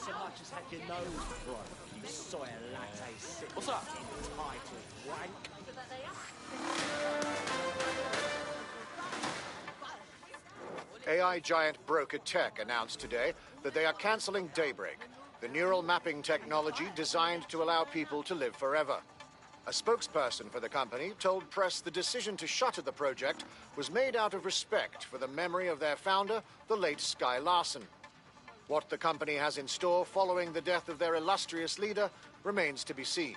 so much as had your nose broke, you soy latte sick. What's up? Entitled wank. AI giant Broker Tech announced today that they are cancelling Daybreak, the neural mapping technology designed to allow people to live forever. A spokesperson for the company told press the decision to shutter the project was made out of respect for the memory of their founder, the late Sky Larson. What the company has in store following the death of their illustrious leader remains to be seen.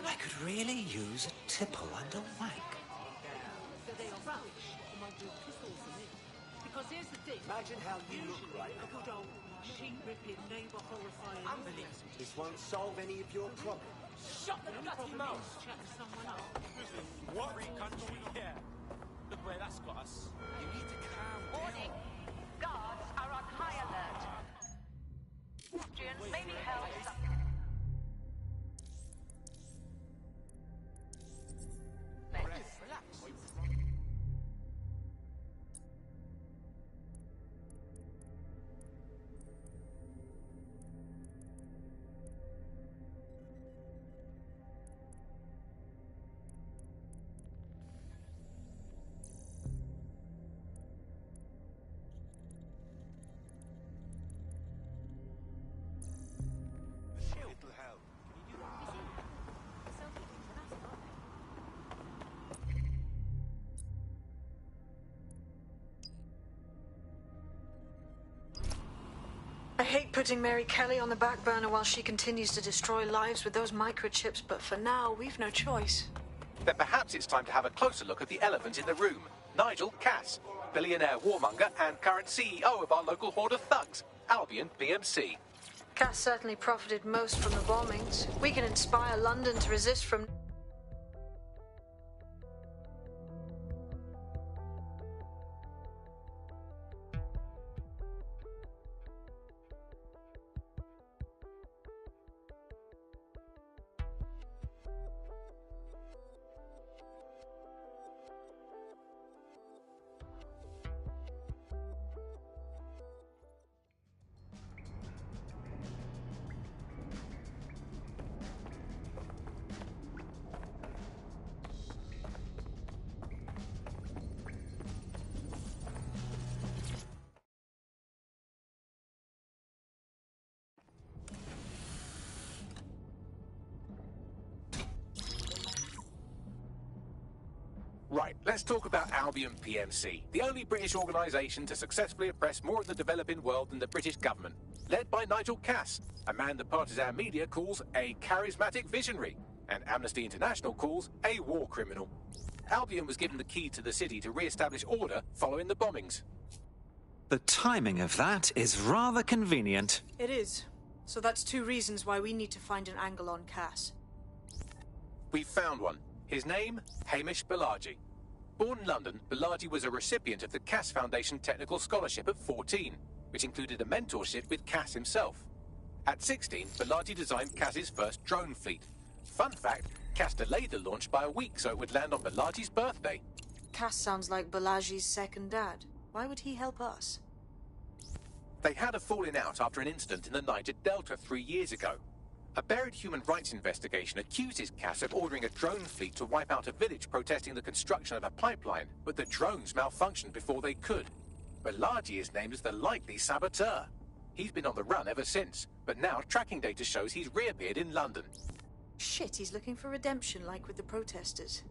I could really use a tipple and a wank. Because here's the thing. Imagine how you look right A good old sheep-ripping, neighbour-horrifying... Unbelievable. This won't solve any of your problems. Shut the bloody mouth! Chatting someone up. What? Free country? Yeah. Look where that's got us. You need to calm down. Warning. Guards are on high alert. Pedestrians may be held subject. I hate putting Mary Kelly on the back burner while she continues to destroy lives with those microchips, but for now, we've no choice. Then perhaps it's time to have a closer look at the elephant in the room. Nigel Cass, billionaire warmonger and current CEO of our local horde of thugs, Albion PMC. Cass certainly profited most from the bombings. We can inspire London to resist from... Right, let's talk about Albion PMC, the only British organisation to successfully oppress more of the developing world than the British government. Led by Nigel Cass, a man the partisan media calls a charismatic visionary, and Amnesty International calls a war criminal. Albion was given the key to the city to re-establish order following the bombings. The timing of that is rather convenient. It is. So that's two reasons why we need to find an angle on Cass. We've found one. His name, Hamish Balaji. Born in London, Balaji was a recipient of the Cass Foundation Technical Scholarship at 14, which included a mentorship with Cass himself. At 16, Balaji designed Cass's first drone fleet. Fun fact, Cass delayed the launch by a week so it would land on Balaji's birthday. Cass sounds like Balaji's second dad. Why would he help us? They had a falling out after an incident in the Niger Delta 3 years ago. A buried human rights investigation accuses Cass of ordering a drone fleet to wipe out a village protesting the construction of a pipeline, but the drones malfunctioned before they could. Balaji is named as the likely saboteur. He's been on the run ever since, but now tracking data shows he's reappeared in London. Shit, he's looking for redemption like with the protesters.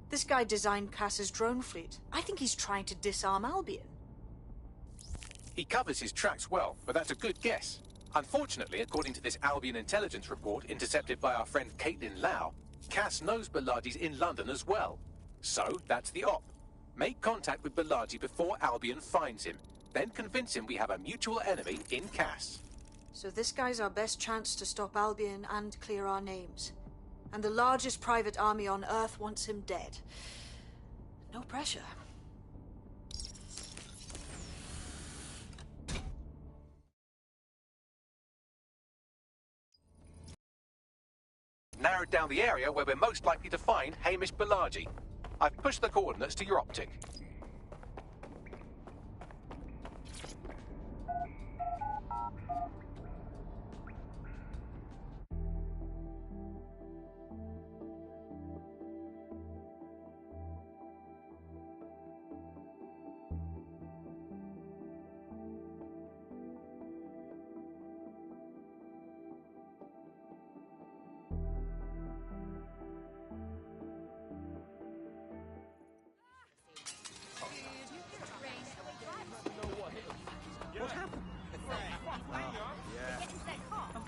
This guy designed Cass's drone fleet. I think he's trying to disarm Albion. He covers his tracks well, but that's a good guess. Unfortunately, according to this Albion intelligence report intercepted by our friend Caitlin Lau, Cass knows Balaji's in London as well. So, that's the op. Make contact with Balaji before Albion finds him. Then convince him we have a mutual enemy in Cass. So this guy's our best chance to stop Albion and clear our names. And the largest private army on Earth wants him dead. No pressure. narrowed down the area where we're most likely to find Hamish Balaji. I've pushed the coordinates to your optic.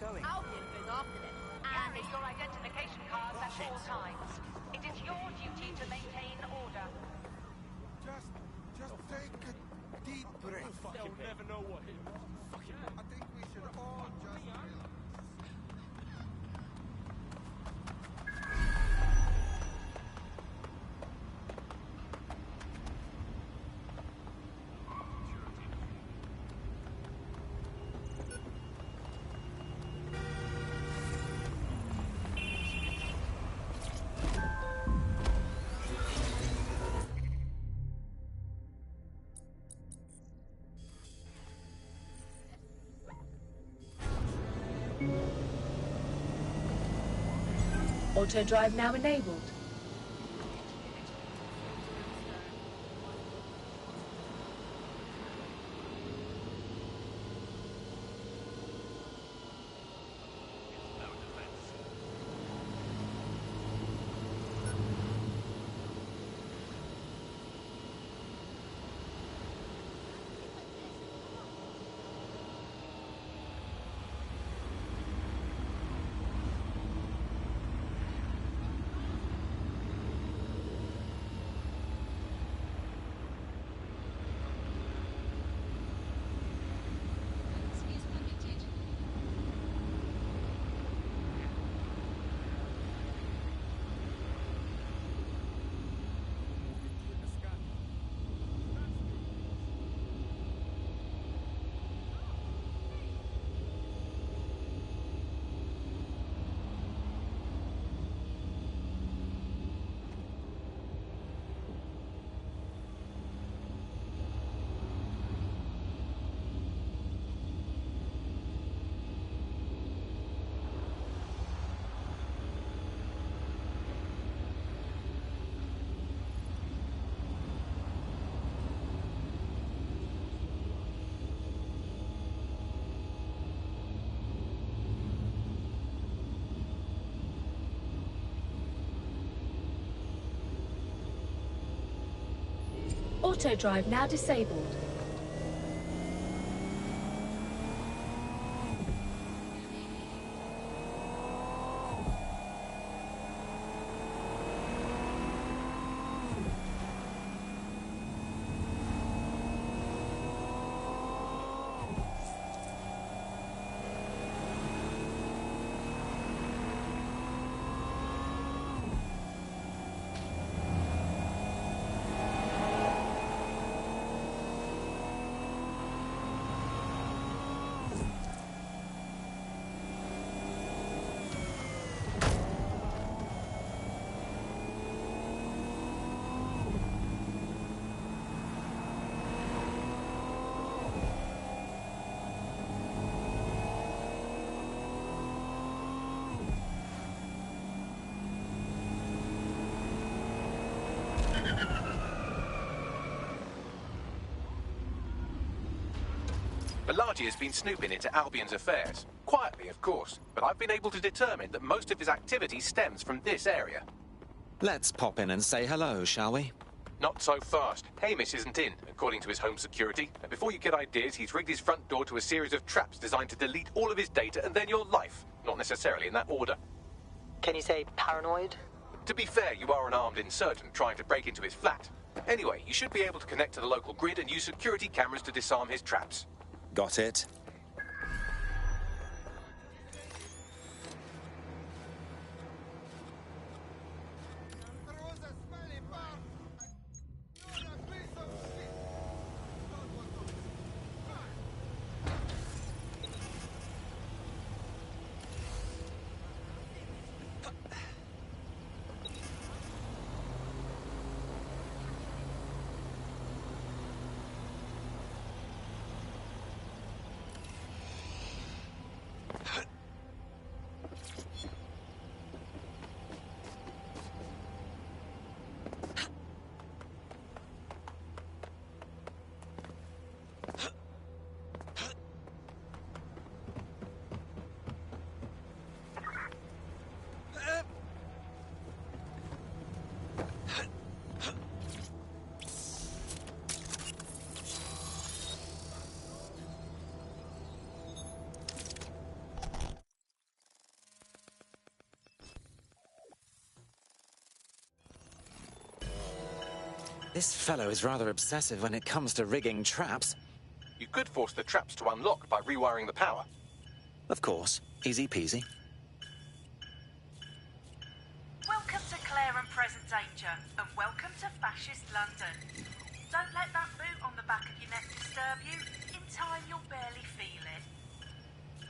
Albion goes after them. Carry your identification cards at all times. It is your duty to maintain order. Just take a deep breath. They'll never know what hit them. I think we should all just relax. Auto drive now enabled. Auto drive now disabled. Balaji has been snooping into Albion's affairs. Quietly, of course, but I've been able to determine that most of his activity stems from this area. Let's pop in and say hello, shall we? Not so fast. Hamish isn't in, according to his home security. And before you get ideas, he's rigged his front door to a series of traps designed to delete all of his data and then your life. Not necessarily in that order. Can you say paranoid? To be fair, you are an armed insurgent trying to break into his flat. Anyway, you should be able to connect to the local grid and use security cameras to disarm his traps. Got it. This fellow is rather obsessive when it comes to rigging traps. You could force the traps to unlock by rewiring the power. Of course. Easy peasy. Welcome to Claire and Present Danger, and welcome to Fascist London. Don't let that boot on the back of your neck disturb you. In time, you'll barely feel it.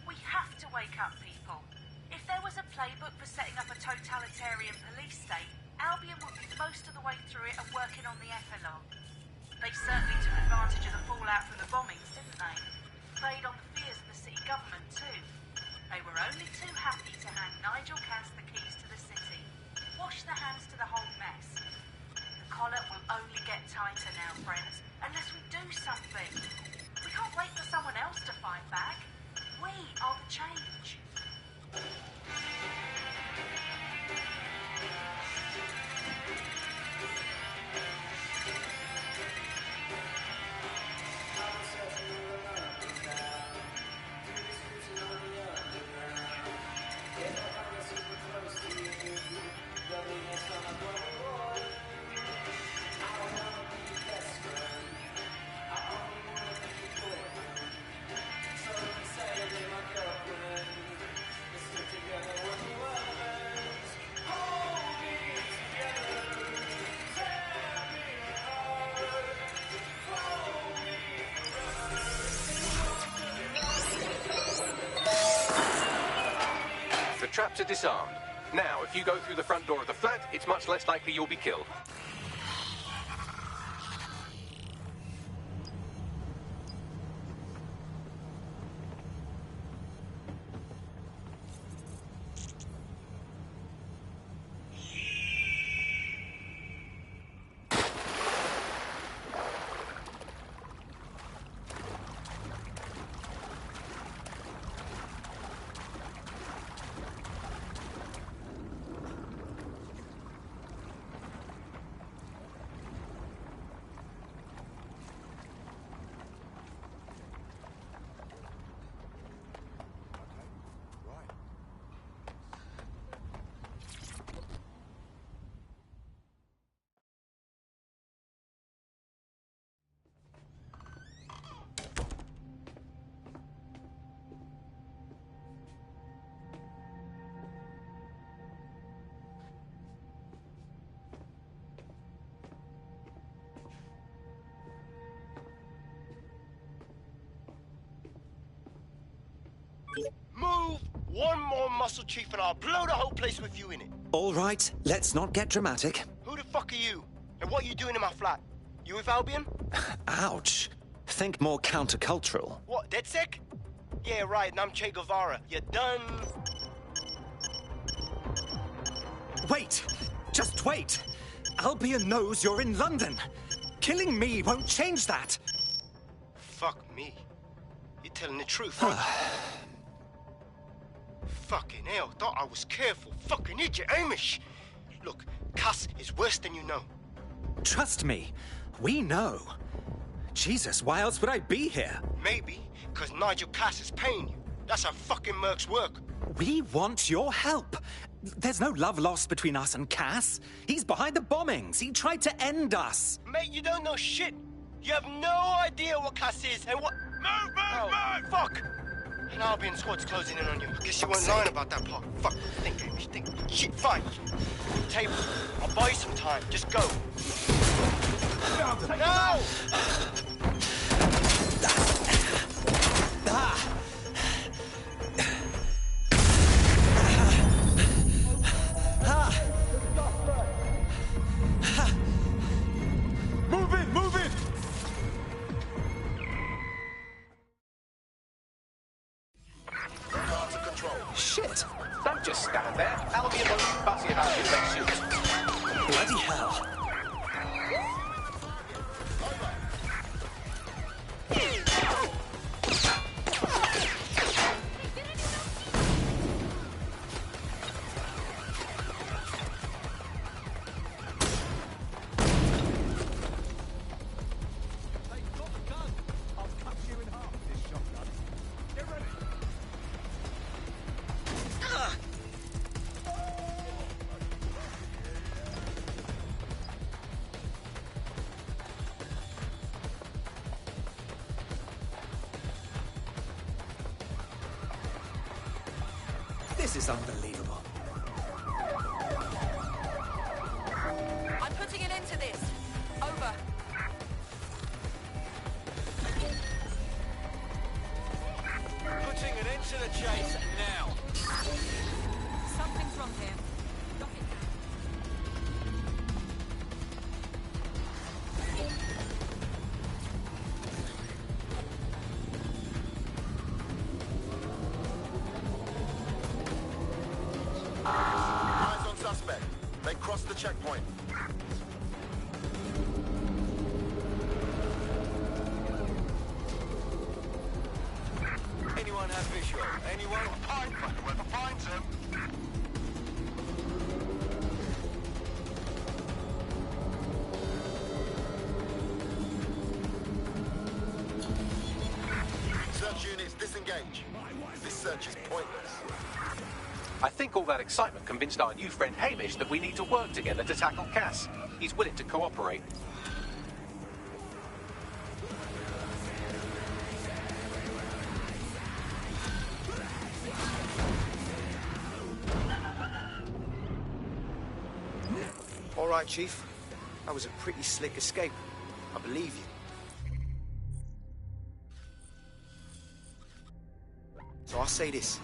We have to wake up people. If there was a playbook for setting up a totalitarian police state, Albion would be most of the way through it and working on the epilogue. They certainly took advantage of the fallout from the bombings, didn't they? Played on the fears of the city government, too. They were only too happy to hand Nigel Cass the keys to the city. Wash their hands to the whole mess. The collar will only get tighter now, friends, unless we do something. We can't wait for someone else to fight back. We are the change. Traps are disarmed. Now, if you go through the front door of the flat, it's much less likely you'll be killed. Move one more muscle, Chief, and I'll blow the whole place with you in it. All right, let's not get dramatic. Who the fuck are you? And what are you doing in my flat? You with Albion? Ouch. Think more countercultural. What, DedSec? Yeah, right, and I'm Che Guevara. You done? Wait! Just wait! Albion knows you're in London. Killing me won't change that. Fuck me. You're telling the truth, huh? Fucking hell, thought I was careful. Fucking idiot, Amish. Look, Cass is worse than you know. Trust me, we know. Jesus, why else would I be here? Maybe, because Nigel Cass is paying you. That's how fucking mercs work. We want your help. There's no love lost between us and Cass. He's behind the bombings. He tried to end us. Mate, you don't know shit. You have no idea what Cass is and what... Move! Fuck! An Albion squad's closing in on you. I guess you weren't lying about that part. Fuck. Think, Amish, think. Shit, fine. Table. I'll buy you some time. Just go. No! Don't just stand there. Albion won't be fussy about you if they shoot. Bloody hell. This is unbelievable. I'm putting an end to this. Over. Putting an end to the chase now. Something's wrong here. Lock it down. Eyes on suspect. They crossed the checkpoint. Anyone have visual? Anyone? Find whoever finds him. Search units disengage. This search is pointless. I think all that excitement convinced our new friend Hamish that we need to work together to tackle Cass. He's willing to cooperate. All right, Chief. That was a pretty slick escape. I believe you. So I'll say this.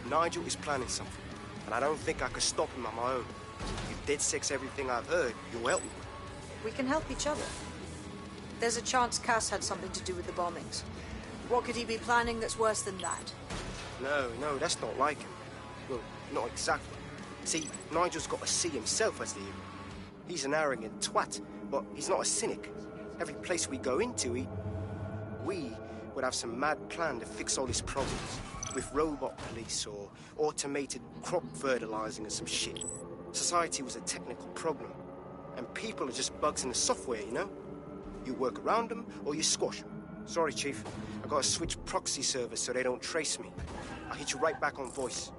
Nigel is planning something, and I don't think I could stop him on my own. If DedSec's everything I've heard, you'll help me. We can help each other. There's a chance Cass had something to do with the bombings. What could he be planning that's worse than that? No, that's not like him. Well, not exactly. See, Nigel's got to see himself as the hero. He's an arrogant twat, but he's not a cynic. Every place we go into, we would have some mad plan to fix all his problems. With robot police or automated crop fertilizing or some shit. Society was a technical problem. And people are just bugs in the software, you know? You work around them or you squash them. Sorry, Chief. I gotta switch proxy servers so they don't trace me. I'll hit you right back on voice.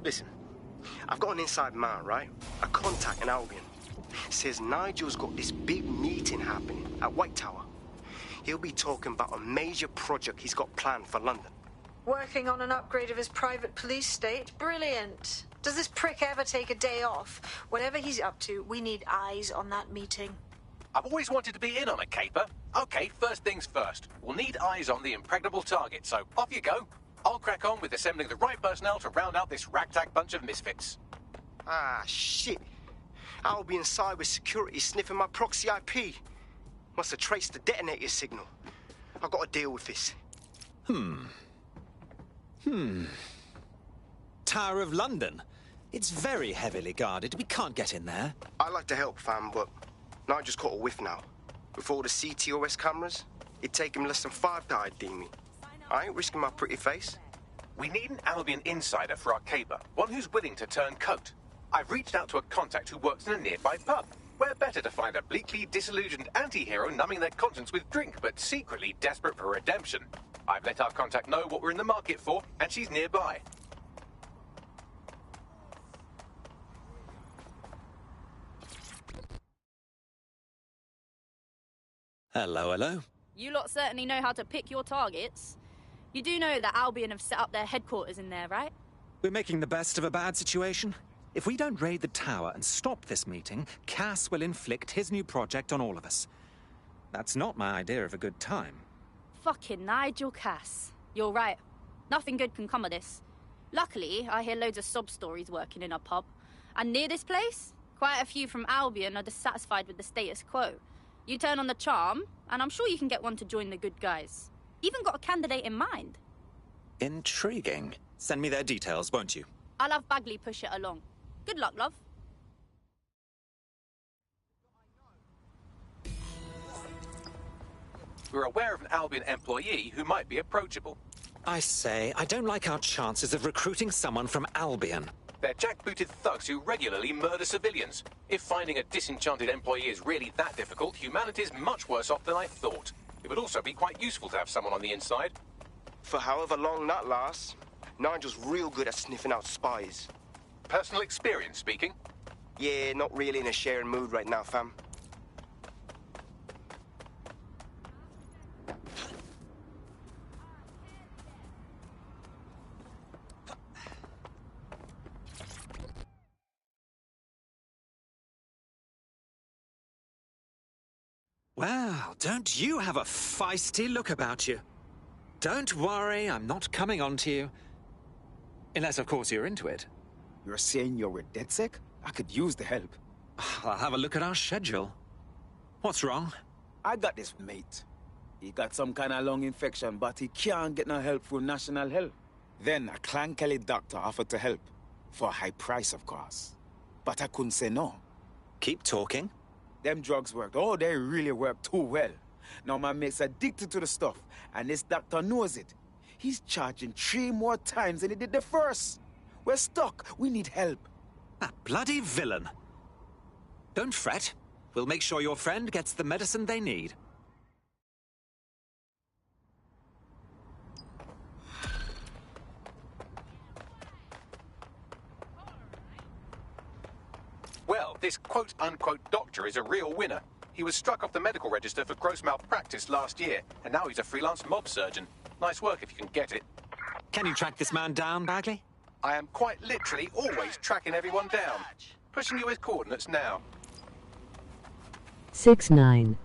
Listen, I've got an inside man, right? A contact in Albion. Says Nigel's got this big meeting happening at White Tower. He'll be talking about a major project he's got planned for London. Working on an upgrade of his private police state? Brilliant. Does this prick ever take a day off? Whatever he's up to, we need eyes on that meeting. I've always wanted to be in on a caper. Okay, first things first. We'll need eyes on the impregnable target, so off you go. I'll crack on with assembling the right personnel to round out this ragtag bunch of misfits. Ah, shit. Albion cybersecurity sniffing my proxy IP. Must have traced the detonator signal. I've got to deal with this. Tower of London. It's very heavily guarded. We can't get in there. I'd like to help, fam, but Nigel's caught a whiff now. With all the CTOS cameras, it'd take him less than 5 to ID me. I ain't risking my pretty face. We need an Albion insider for our caper, one who's willing to turn coat. I've reached out to a contact who works in a nearby pub. Where better to find a bleakly disillusioned anti-hero numbing their conscience with drink, but secretly desperate for redemption. I've let our contact know what we're in the market for, and she's nearby. Hello. You lot certainly know how to pick your targets. You do know that Albion have set up their headquarters in there, right? We're making the best of a bad situation. If we don't raid the tower and stop this meeting, Cass will inflict his new project on all of us. That's not my idea of a good time. Fucking Nigel Cass. You're right. Nothing good can come of this. Luckily, I hear loads of sob stories working in a pub. And near this place, quite a few from Albion are dissatisfied with the status quo. You turn on the charm, and I'm sure you can get one to join the good guys. Even got a candidate in mind. Intriguing. Send me their details, won't you? I'll have Bagley push it along. Good luck, love. We're aware of an Albion employee who might be approachable. I say, I don't like our chances of recruiting someone from Albion. They're jackbooted thugs who regularly murder civilians. If finding a disenchanted employee is really that difficult, humanity's much worse off than I thought. It would also be quite useful to have someone on the inside. For however long that lasts, Nigel's real good at sniffing out spies. Personal experience speaking? Yeah, not really in a sharing mood right now, fam. Well, don't you have a feisty look about you? Don't worry, I'm not coming on to you. Unless, of course, you're into it. You're saying you're with DedSec? I could use the help. I'll have a look at our schedule. What's wrong? I got this mate. He got some kind of lung infection, but he can't get no help from National Health. Then a Clan Kelly doctor offered to help. For a high price, of course. But I couldn't say no. Keep talking. Them drugs worked. Oh, they really work too well. Now my mate's addicted to the stuff, and this doctor knows it. He's charging 3 more times than he did the first. We're stuck. We need help. That bloody villain. Don't fret. We'll make sure your friend gets the medicine they need. Well, this quote-unquote doctor is a real winner. He was struck off the medical register for gross malpractice last year, and now he's a freelance mob surgeon. Nice work if you can get it. Can you track this man down, Bagley? I am quite literally always tracking everyone down. Pushing you his coordinates now. 6-9.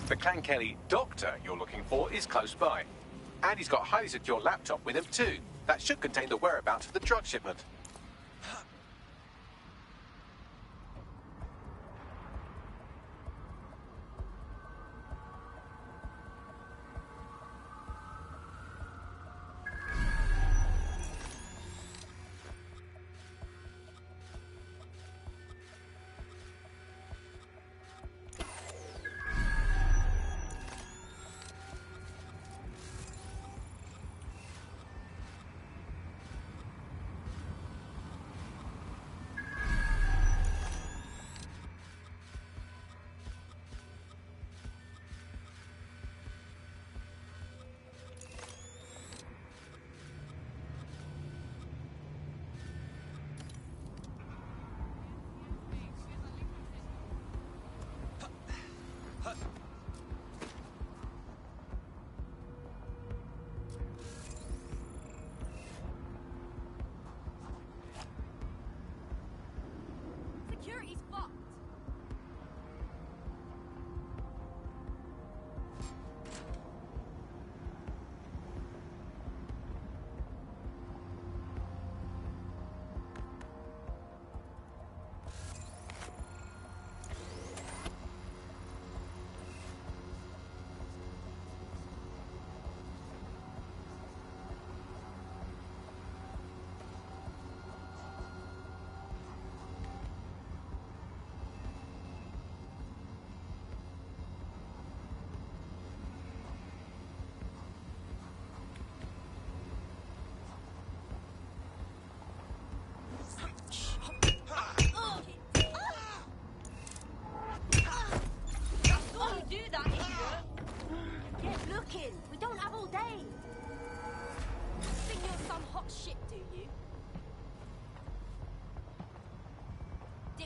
The Clan Kelly doctor you're looking for is close by. And he's got a highly secure laptop with him too. That should contain the whereabouts of the drug shipment.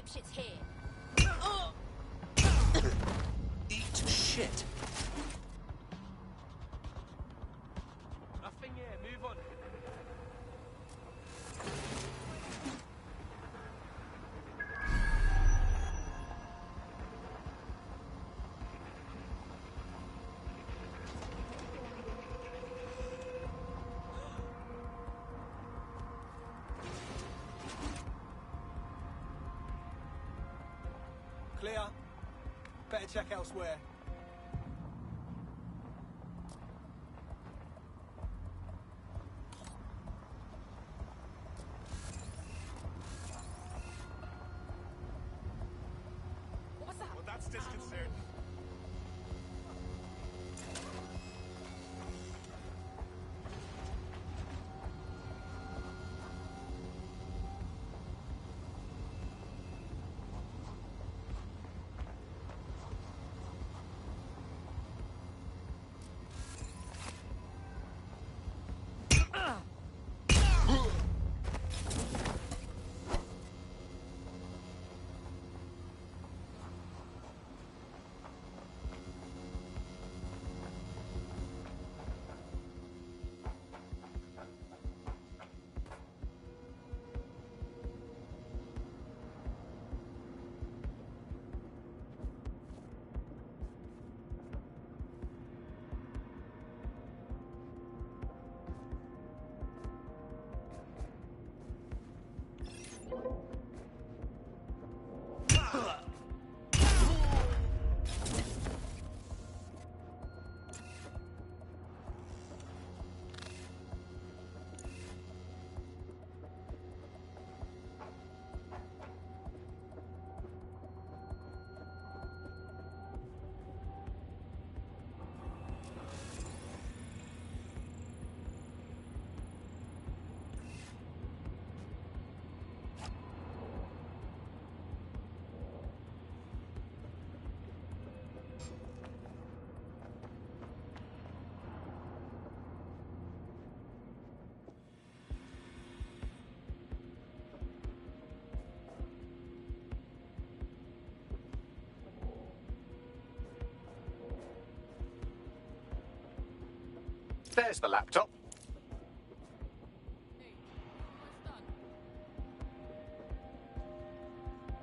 dipshits here. Eat shit. Nothing here. Move on. Clear. Better check elsewhere. What's that? Well, that's disconcerting. There's the laptop.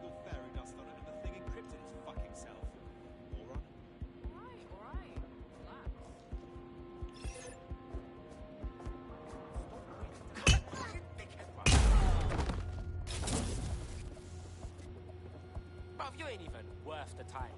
Good fairy dust on it and the thing encrypted its fucking self. Moron. Alright. Bruv, you ain't even worth the time.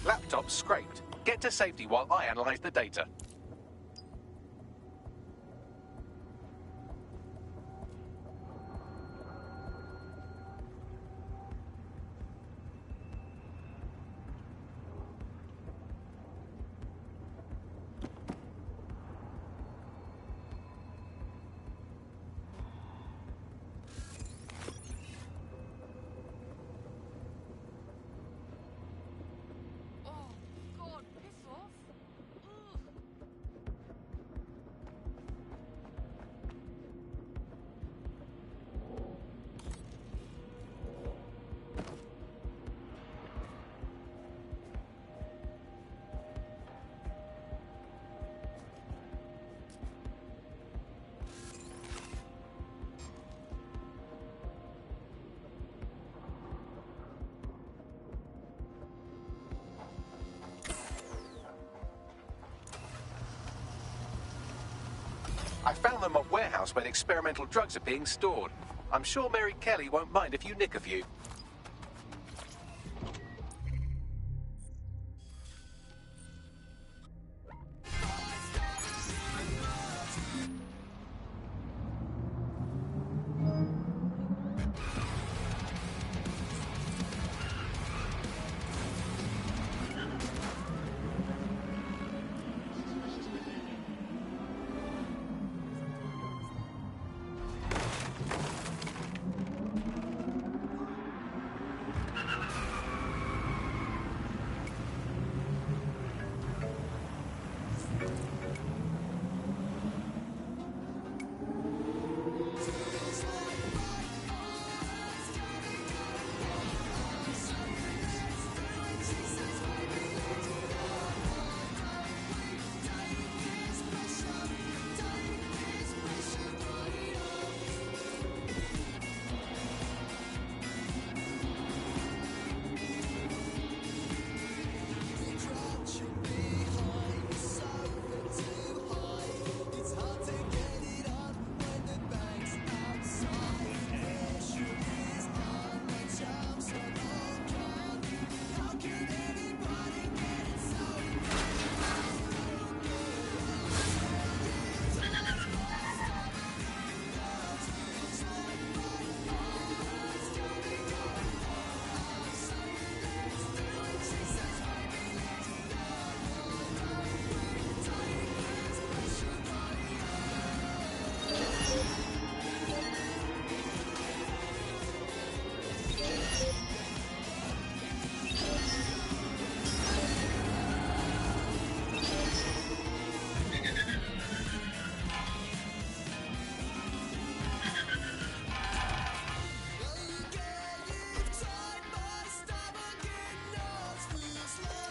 Laptop scraped. Get to safety while I analyze the data. I found them at a warehouse where the experimental drugs are being stored. I'm sure Mary Kelly won't mind if you nick a few.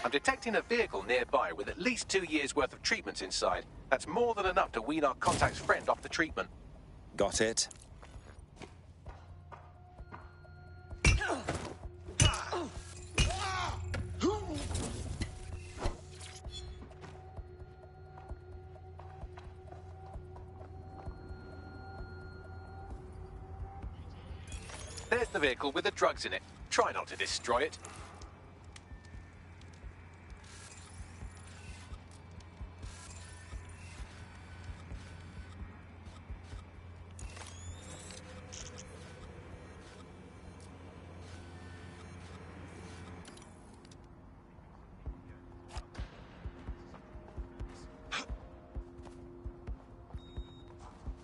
I'm detecting a vehicle nearby with at least 2 years' worth of treatments inside. That's more than enough to wean our contact's friend off the treatment. Got it. There's the vehicle with the drugs in it. Try not to destroy it.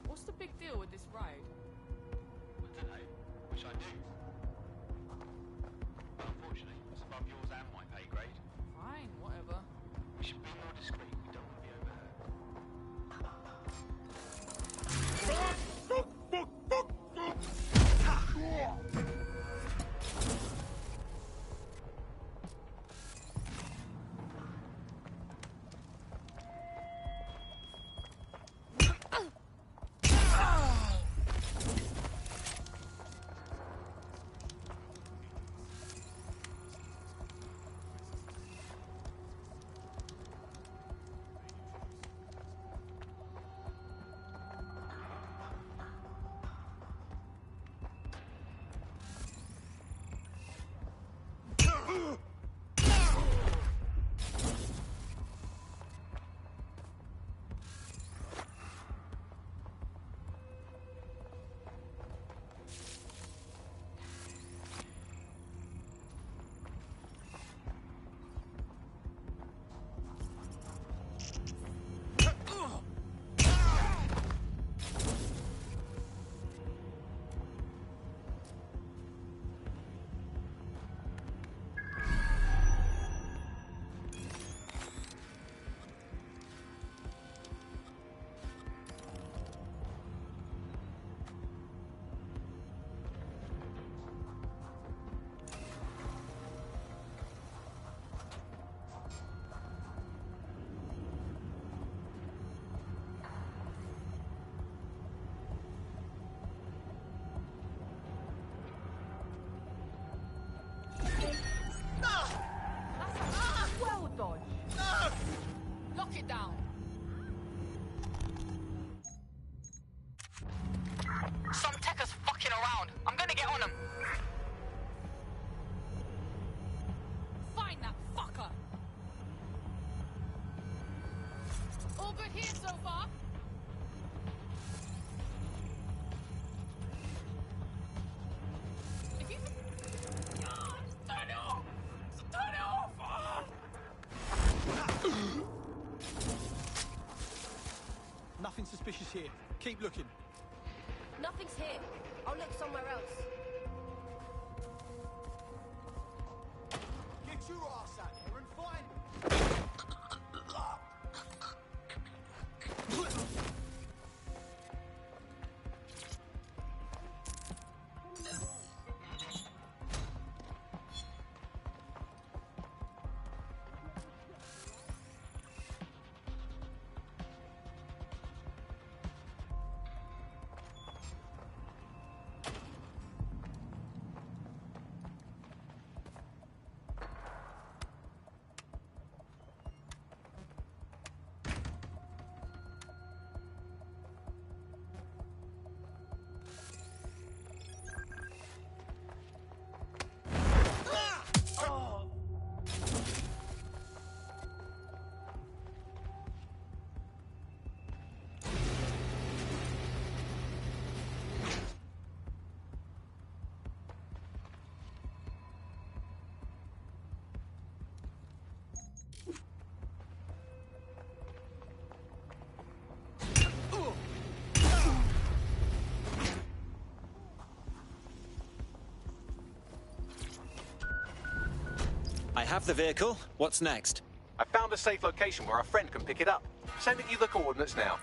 What's the big deal with this ride? I don't know. Wish I knew. But unfortunately, around. I'm gonna get on them. Find that fucker! All good here so far? If you... Turn it off! Turn it off! Nothing suspicious here. Keep looking. Nothing's here. I'll look somewhere else. Get your ass out here and find I have the vehicle. What's next? I found a safe location where our friend can pick it up. Sending you the coordinates now.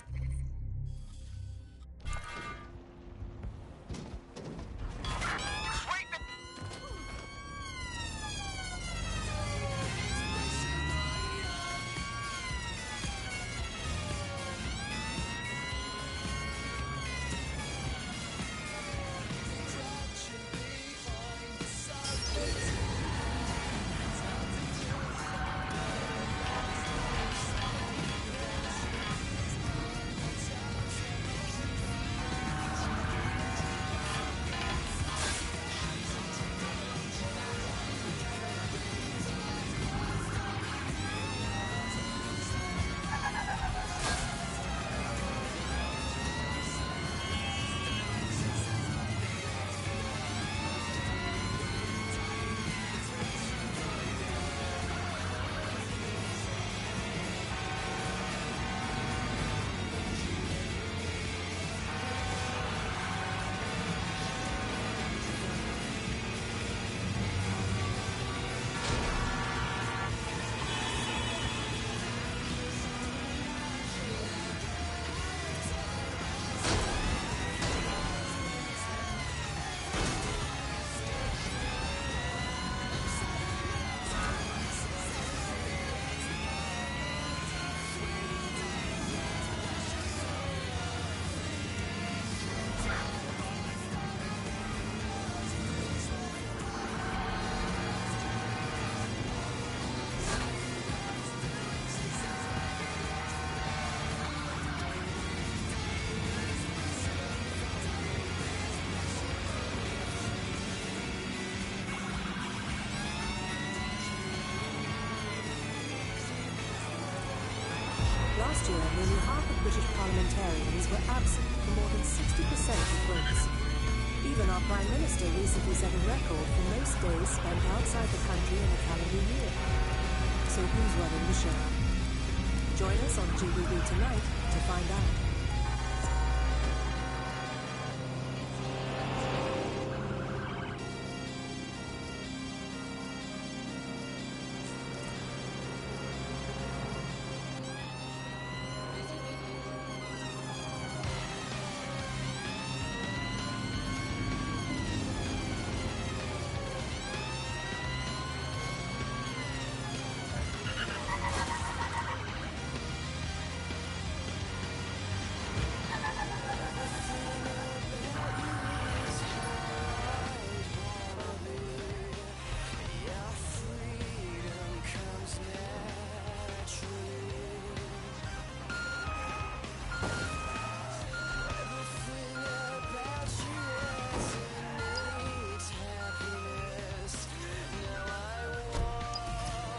Last year, nearly half of British parliamentarians were absent for more than 60% of votes. Even our Prime Minister recently set a record for most days spent outside the country in a calendar year. So who's running the show? Join us on GBB tonight to find out.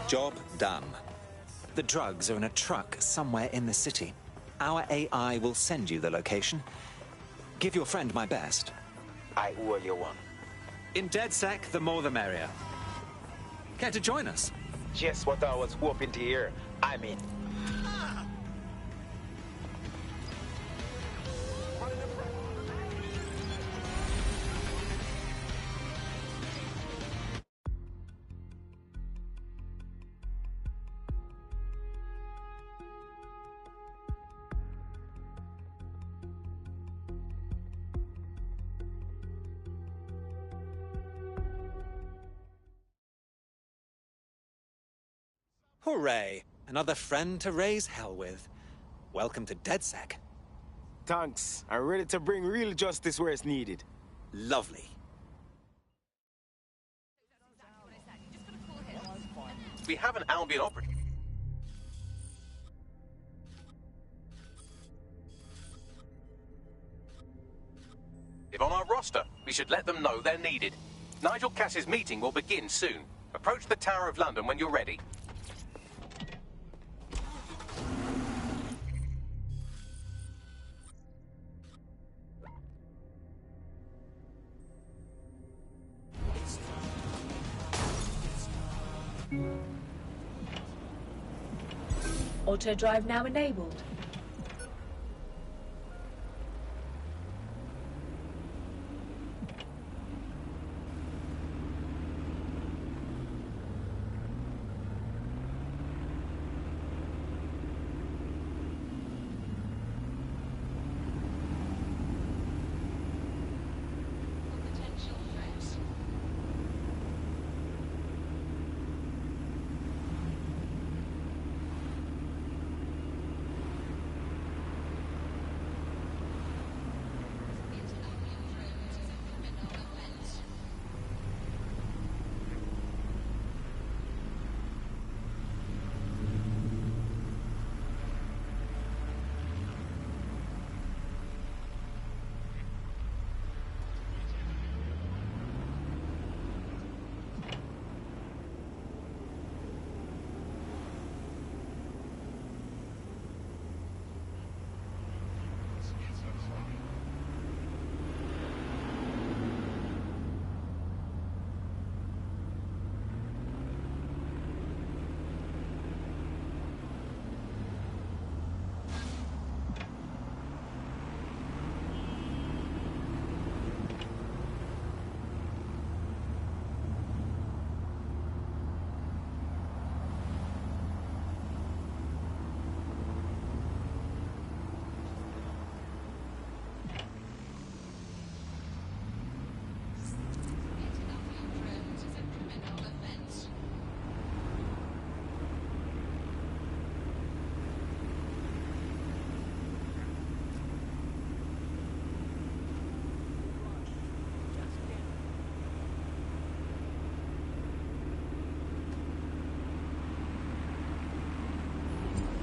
Job done. The drugs are in a truck somewhere in the city. Our AI will send you the location. Give your friend my best. I owe you one. In DedSec, the more the merrier. Care to join us? Just what I was hoping to hear. I'm in. Hooray! Another friend to raise hell with. Welcome to DedSec. Thanks. I'm ready to bring real justice where it's needed. Lovely. We have an Albion operative. On our roster, we should let them know they're needed. Nigel Cass's meeting will begin soon. Approach the Tower of London when you're ready. Auto drive now enabled.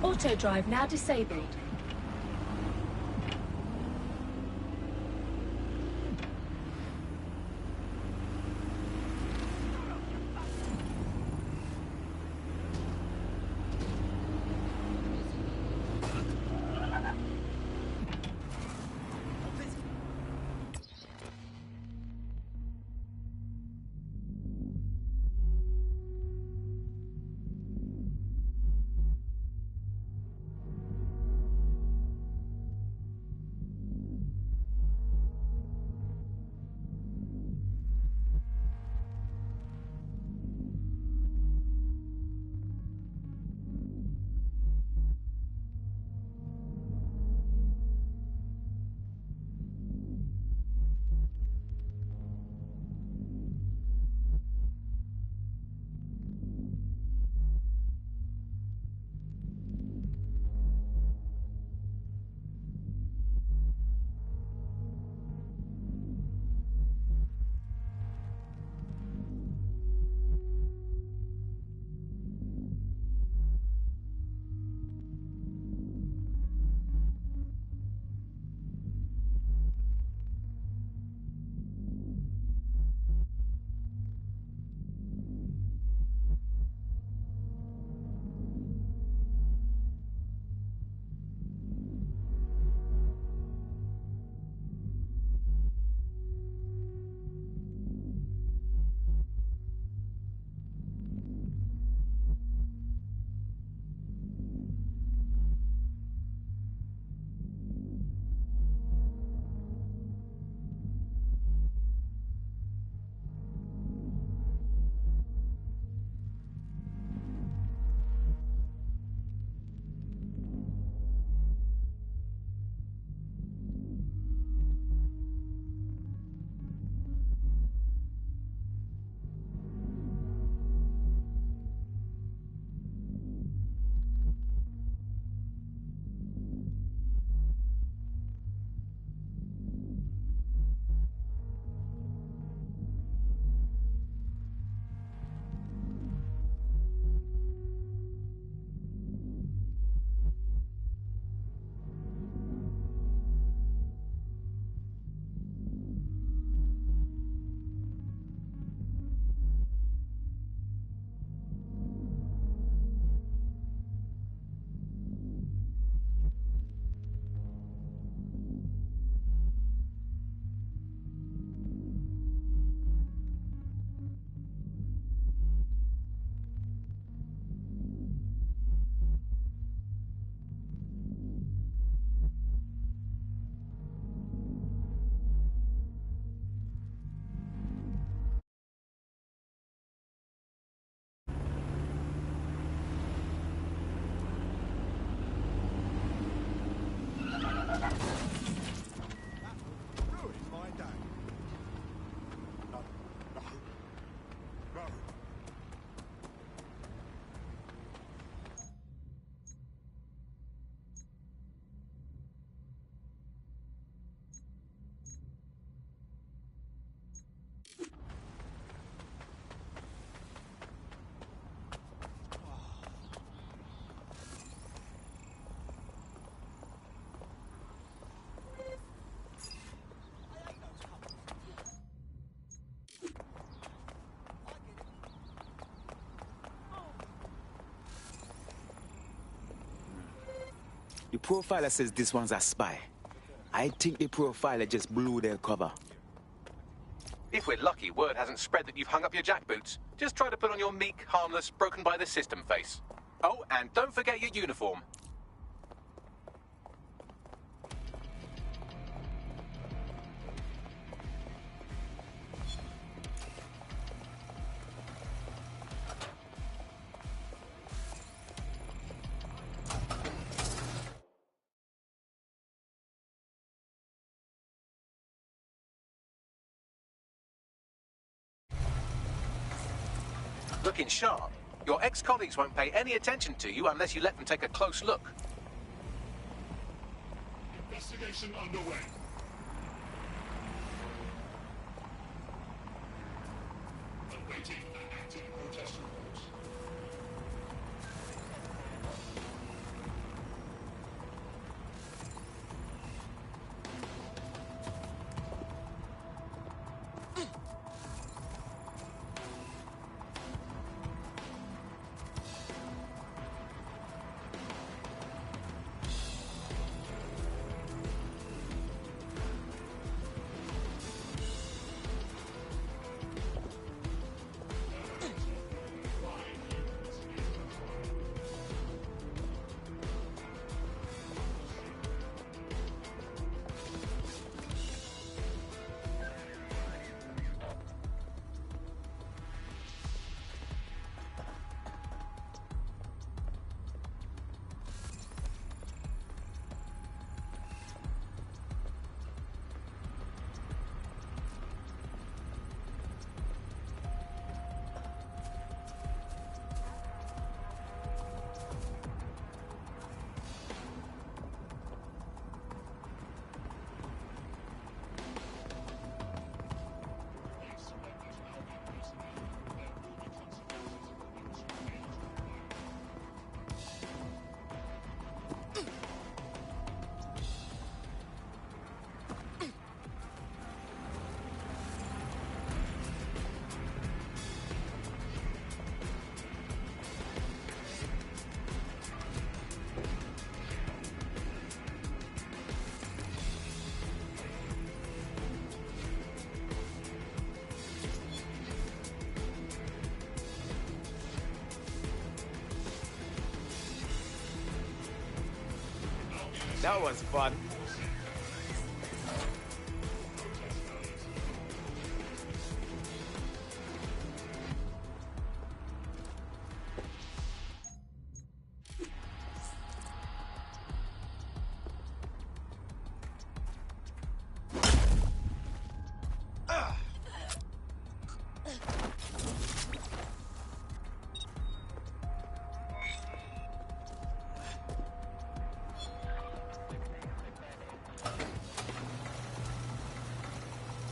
Auto drive now disabled. The profiler says this one's a spy. I think the profiler just blew their cover. If we're lucky, word hasn't spread that you've hung up your jackboots. Just try to put on your meek, harmless, broken by the system face. Oh, and don't forget your uniform. Looking sharp. Your ex-colleagues won't pay any attention to you unless you let them take a close look. Investigation underway. Awaiting active protest reports. That was fun.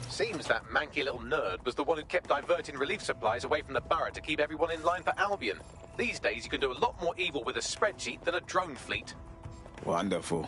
Seems that manky little nerd was the one who kept diverting relief supplies away from the borough to keep everyone in line for Albion. These days, you can do a lot more evil with a spreadsheet than a drone fleet. Wonderful.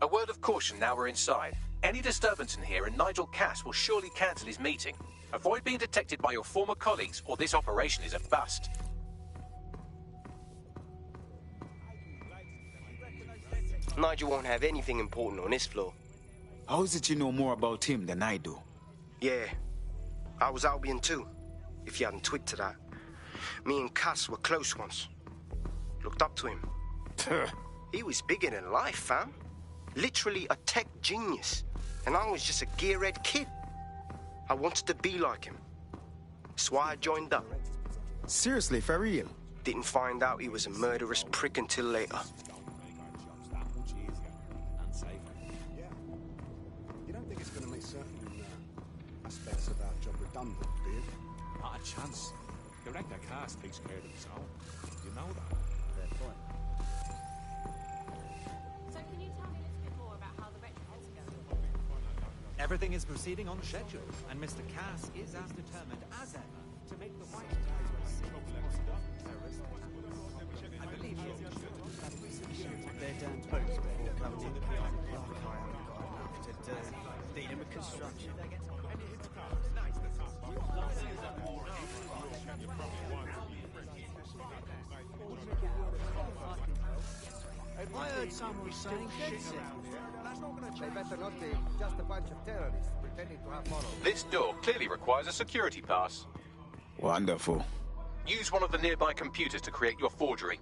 A word of caution now we're inside. Any disturbance in here and Nigel Cass will surely cancel his meeting. Avoid being detected by your former colleagues or this operation is a bust. Nigel won't have anything important on this floor. How is it you know more about him than I do? Yeah, I was Albion too, if you hadn't twigged to that. Me and Cass were close once. Looked up to him. He was bigger than life, fam. Literally a tech genius. And I was just a gearhead kid. I wanted to be like him. That's why I joined up. Seriously, for real? Didn't find out he was a murderous prick until later. You don't think it's going to make certain aspects of our job redundant, do you? Not a chance. Director Cass takes care of his own. You know that. Fair point. So can you tell me a little bit more about how the retrofits are going? Everything is proceeding on schedule, and Mr. Cass is as determined as ever to make the White House as safe as possible. I believe he is They're down boats before coming in. I haven't got enough to do dealing with construction. I heard someone saying they better not be just a bunch of terrorists pretending to have morals. This door clearly requires a security pass. Wonderful. Use one of the nearby computers to create your forgery.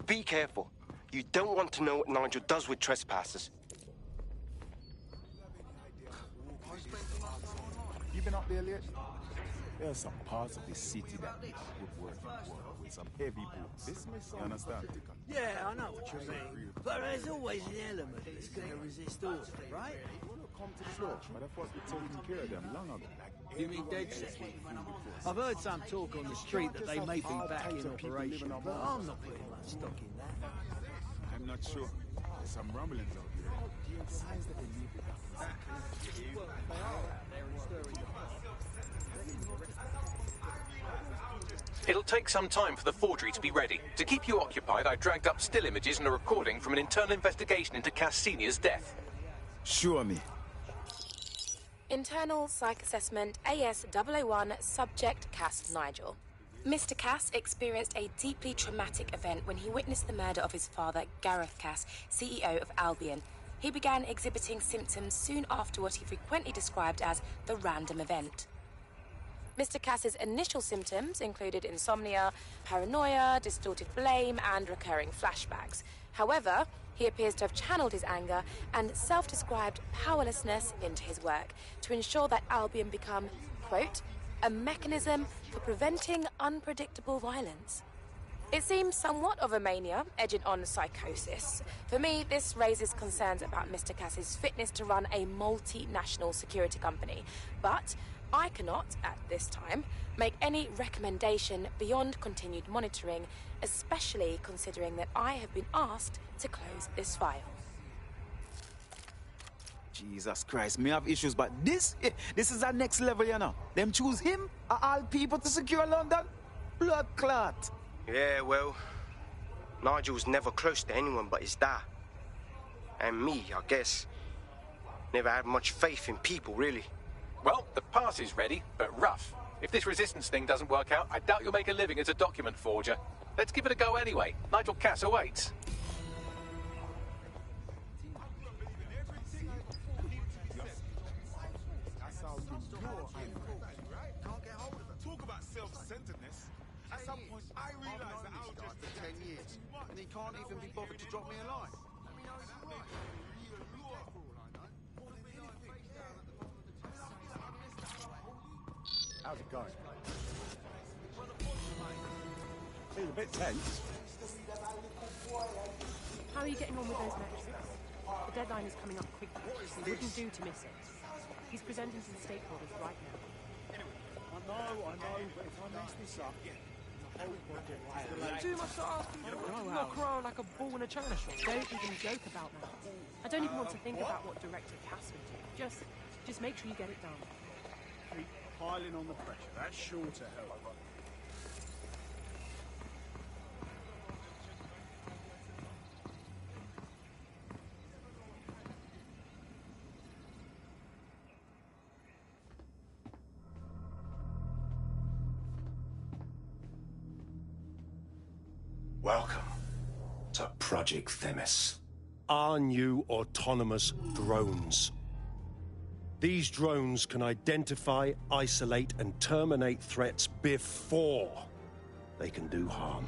Be careful. You don't want to know what Nigel does with trespassers. You been up there lately? There are some parts of the city that would work with some heavy boots. You understand? Yeah, I know what you mean. But there's always an element that's going to resist order, right? Come to the floor, but I thought we'd taken care of them long ago. You mean dead set? I've heard some talk on the street that they may be back in operation, but I'm not putting much stock in that. I'm not sure. There's some rumblings out there. Signs that they need It'll take some time for the forgery to be ready. To keep you occupied, I dragged up still images and a recording from an internal investigation into Cass Sr.'s death. Show me. Internal Psych Assessment AS001 Subject Cass Nigel. Mr. Cass experienced a deeply traumatic event when he witnessed the murder of his father, Gareth Cass, CEO of Albion. He began exhibiting symptoms soon after what he frequently described as the random event. Mr. Cass's initial symptoms included insomnia, paranoia, distorted blame, and recurring flashbacks. However, he appears to have channeled his anger and self-described powerlessness into his work to ensure that Albion become, quote, a mechanism for preventing unpredictable violence. It seems somewhat of a mania, edging on psychosis. For me, this raises concerns about Mr. Cass's fitness to run a multinational security company, but I cannot, at this time, make any recommendation beyond continued monitoring, especially considering that I have been asked to close this file. Jesus Christ, me have issues, but this is our next level, you know. Them choose him, of all people, to secure London? Blood clot. Yeah, well, Nigel's never close to anyone but his dad. And me, I guess. Never had much faith in people, really. Well, the pass is ready, but rough. If this resistance thing doesn't work out, I doubt you'll make a living as a document forger. Let's give it a go anyway. Nigel Cass awaits. Talk about self-centeredness. At some point, I realized that I was just for 10 years, and he can't even be bothered to drop me a line. How's it going? Feeling a bit tense. How are you getting on with those metrics? The deadline is coming up quickly. It wouldn't do to miss it. He's presenting to the stakeholders right now. I know, but if I mess this up, the whole project will Too much to ask. You knock around like a ball in a china shop. Don't even joke about that. I don't even want to think about what Director Cass would do. Just make sure you get it done. keep piling on the pressure. That's sure to help. Welcome to Project Themis. Our new autonomous drones. These drones can identify, isolate, and terminate threats before they can do harm.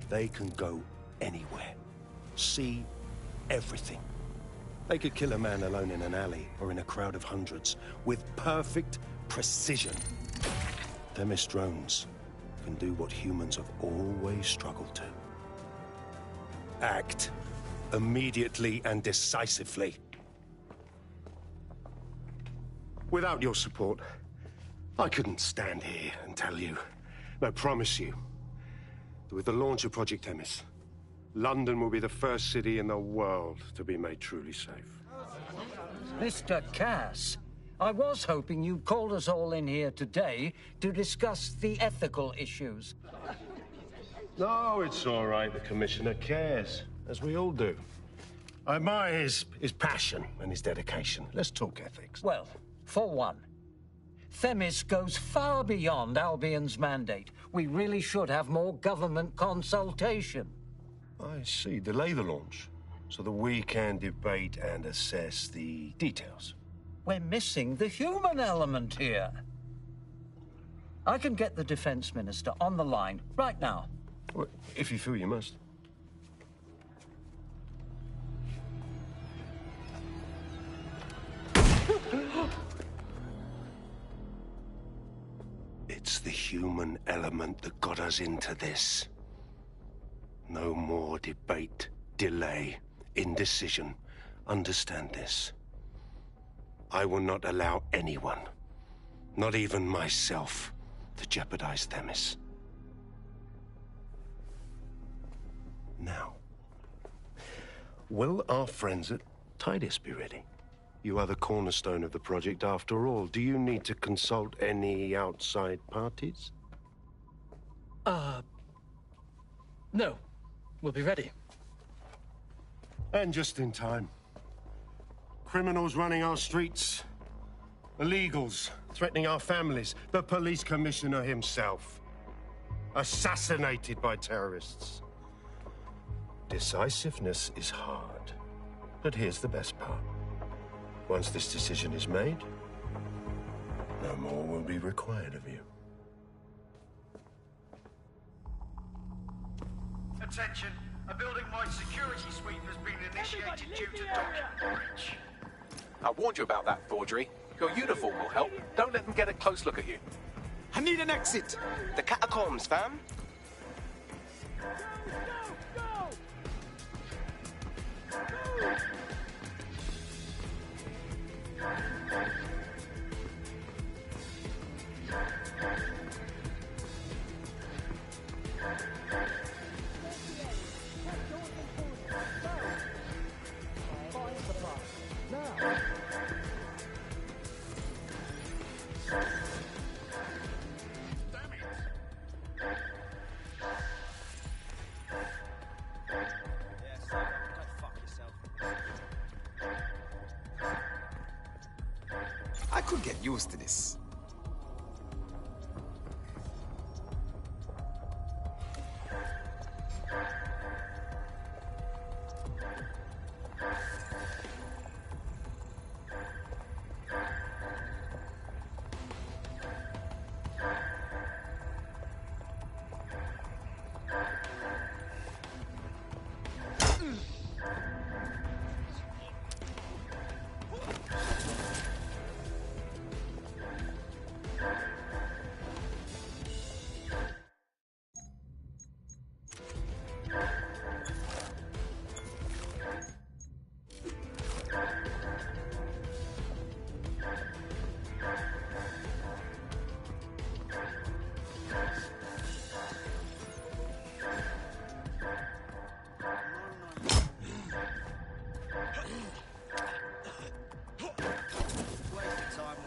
They can go anywhere, see everything. They could kill a man alone in an alley or in a crowd of hundreds with perfect precision. Themis drones can do what humans have always struggled to. Act immediately and decisively. Without your support, I couldn't stand here and tell you. I promise you, that with the launch of Project Themis, London will be the first city in the world to be made truly safe. Mr. Cass, I was hoping you'd called us all in here today to discuss the ethical issues. No, it's all right. The Commissioner cares, as we all do. I admire his passion and his dedication. Let's talk ethics. Well, for one, Themis goes far beyond Albion's mandate. We really should have more government consultation. I see. Delay the launch so that we can debate and assess the details. We're missing the human element here. I can get the Defense Minister on the line right now. Well, if you feel you must. It's the human element that got us into this. No more debate, delay, indecision. Understand this. I will not allow anyone, not even myself, to jeopardize Themis. Now, will our friends at Tidus be ready? You are the cornerstone of the project after all. Do you need to consult any outside parties? No. We'll be ready. And just in time. Criminals running our streets. Illegals threatening our families. The police commissioner himself. Assassinated by terrorists. Decisiveness is hard. But here's the best part. Once this decision is made, no more will be required of you. Attention, a building-wide security sweep has been initiated due to document breach. I warned you about that, forgery. Your uniform will help. Don't let them get a close look at you. I need an exit. The catacombs, fam. I could get used to this.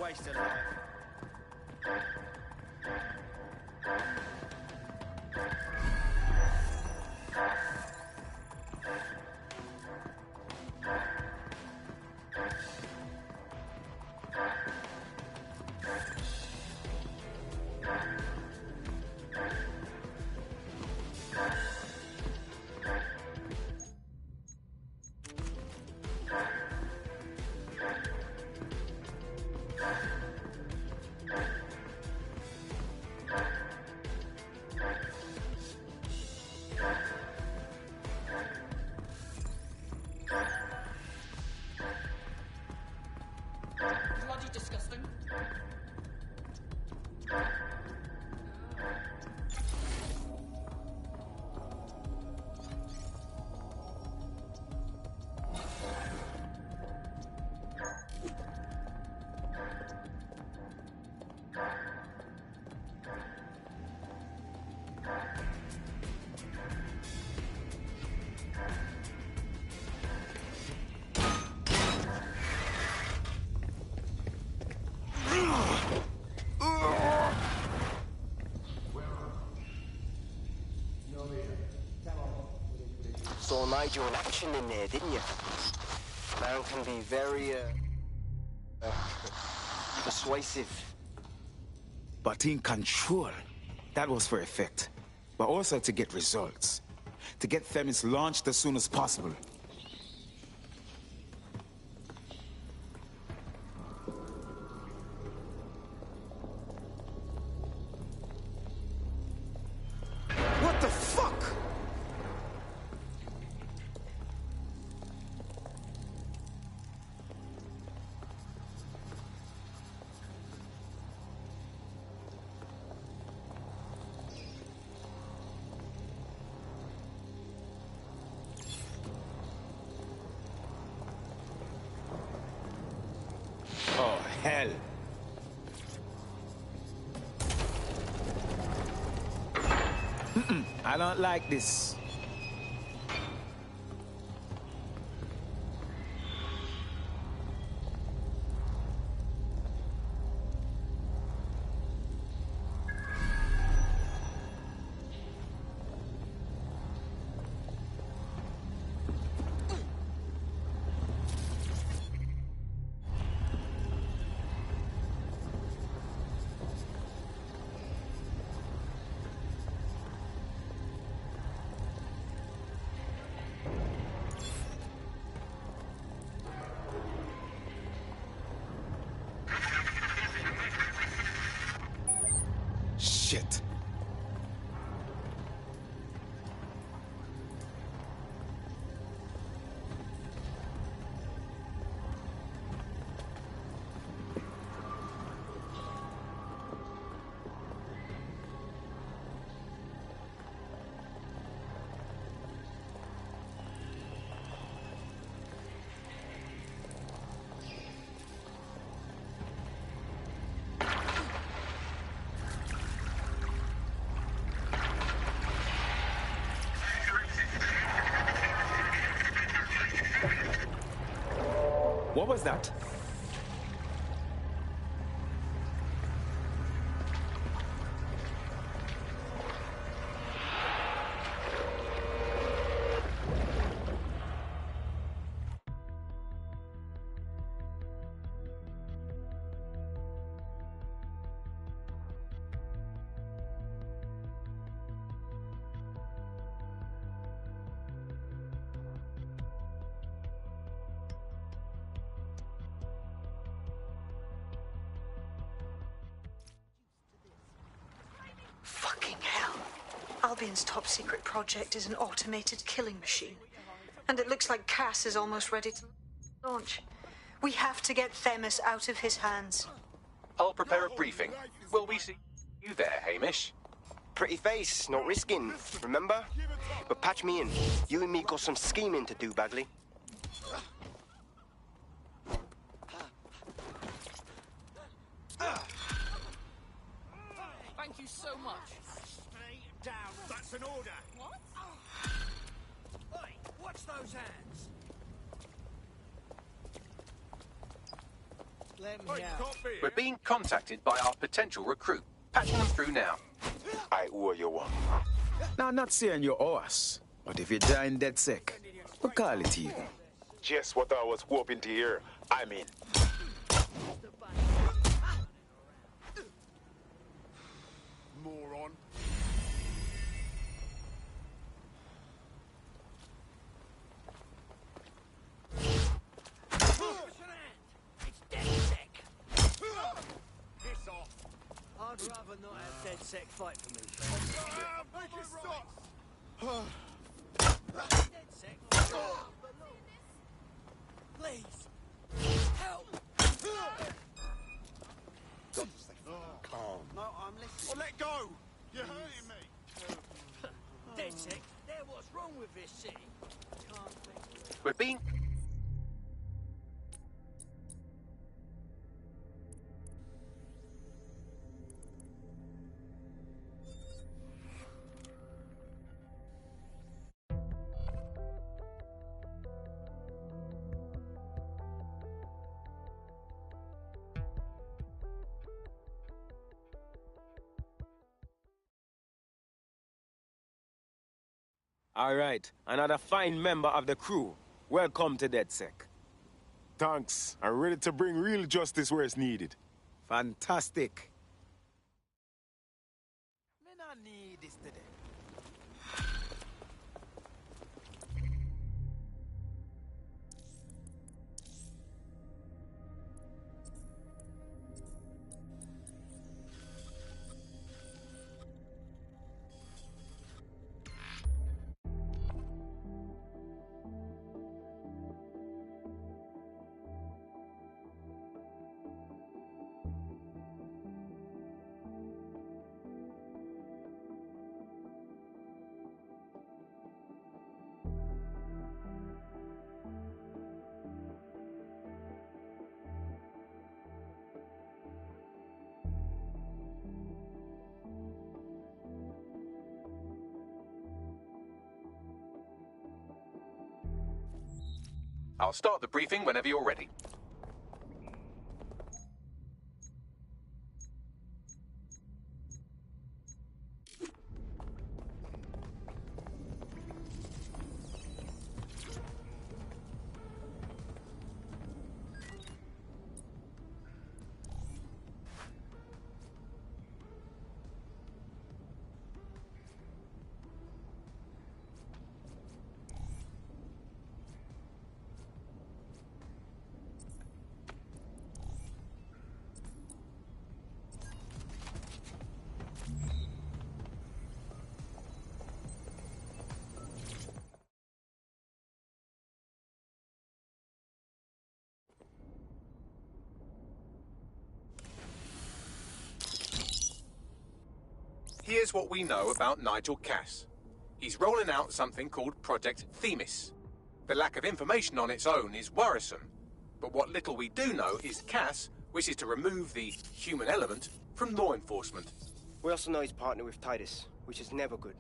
Wasted life. Nigel in action in there, didn't you? Man can be very, persuasive. But in control, that was for effect. But also to get results. To get Themis launched as soon as possible. What the fuck? Oh, hell. I don't like this. Shit. What was that? Fucking hell. Albion's top secret project is an automated killing machine. And it looks like Cass is almost ready to launch. We have to get Themis out of his hands. I'll prepare a briefing. Will we see you there, Hamish? Pretty face, not risking, remember? But patch me in. You and me got some scheming to do, Bagley. Thank you so much. Stay down. That's an order. What? Oi, watch those hands. Let me out. We're being contacted by our potential recruit. Patching them through now. I owe you one. Now, I'm not saying you owe us, but if you join DedSec, we'll call it even. Just what I was hoping to hear. I mean. Moron. I'd rather not have DedSec fight for me. Make it stop! DedSec. Please. Help. Calm. No, I'm listening. Oh, let go! You're hurting me. DedSec, they're what's wrong with this city. Can't think. We're being... All right, another fine member of the crew. Welcome to DedSec. Thanks. I'm ready to bring real justice where it's needed. Fantastic. I need this today. I'll start the briefing whenever you're ready. Here's what we know about Nigel Cass. He's rolling out something called Project Themis. The lack of information on its own is worrisome, but what little we do know is Cass wishes to remove the human element from law enforcement. We also know he's partnered with Titus, which is never good.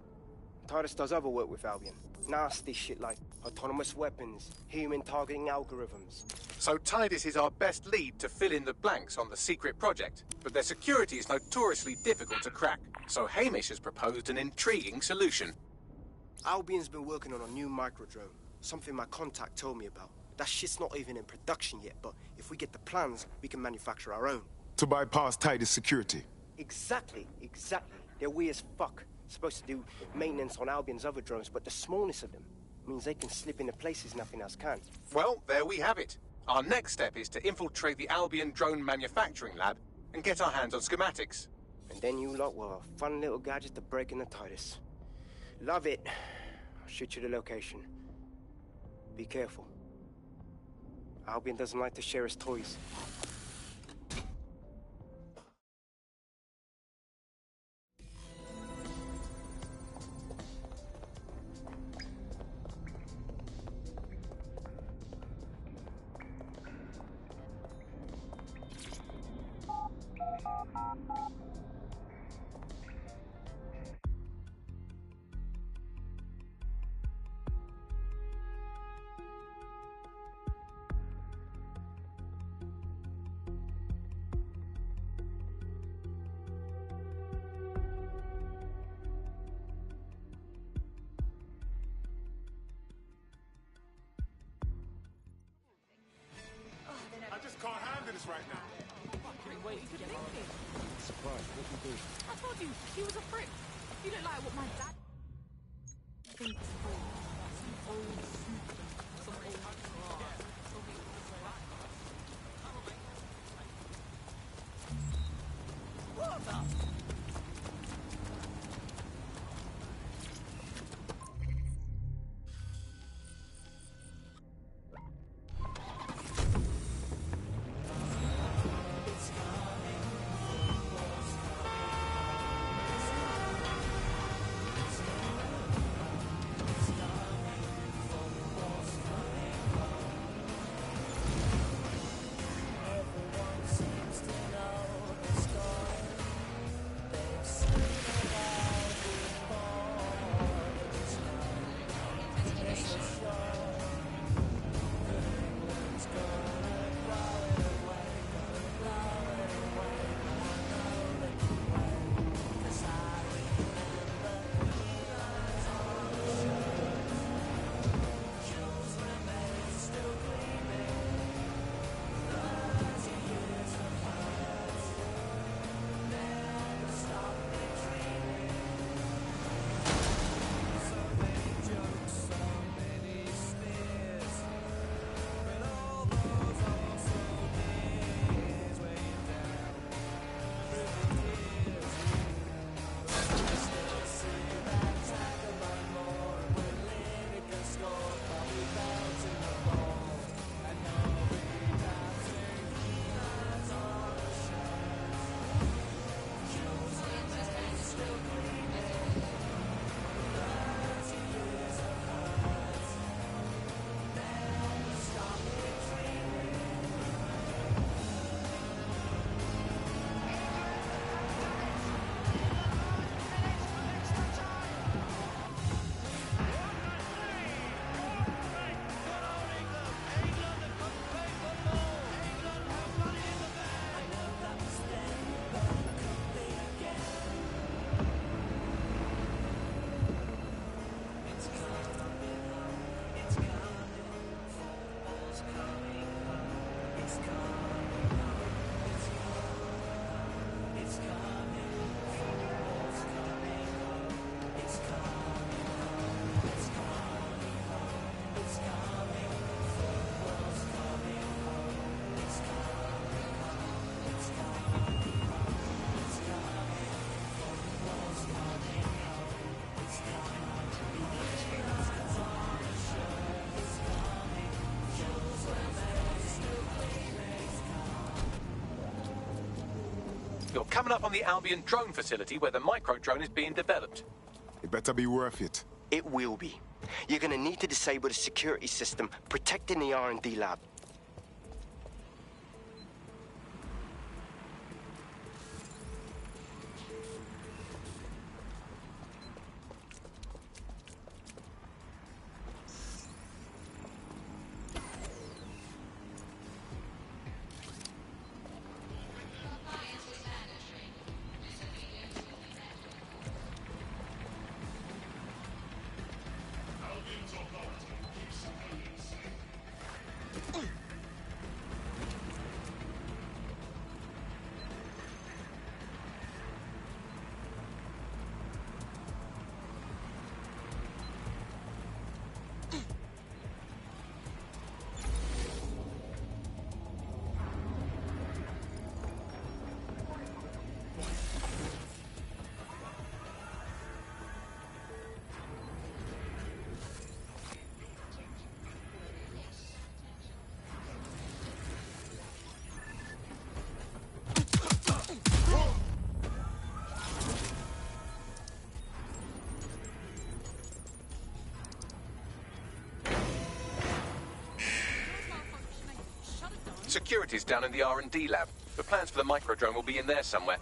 Titus does other work with Albion. Nasty shit like autonomous weapons, human targeting algorithms. So Titus is our best lead to fill in the blanks on the secret project, but their security is notoriously difficult to crack. So Hamish has proposed an intriguing solution. Albion's been working on a new microdrone, something my contact told me about. That shit's not even in production yet, but if we get the plans, we can manufacture our own. To bypass Titus security. Exactly. They're weird as fuck. Supposed to do maintenance on Albion's other drones, but the smallness of them means they can slip into places nothing else can. Well, there we have it. Our next step is to infiltrate the Albion drone manufacturing lab and get our hands on schematics. And then you lot will have a fun little gadget to break into Titus. Love it. I'll shoot you the location. Be careful. Albion doesn't like to share his toys. I just can't handle this right now. Surprise, what you do? I told you, he was a prick. You look like what my dad thinks of. Some old soup, some old What the? You're coming up on the Albion drone facility where the micro-drone is being developed. It better be worth it. It will be. You're gonna need to disable the security system protecting the R&D lab. Security's down in the R&D lab. The plans for the micro-drone will be in there somewhere.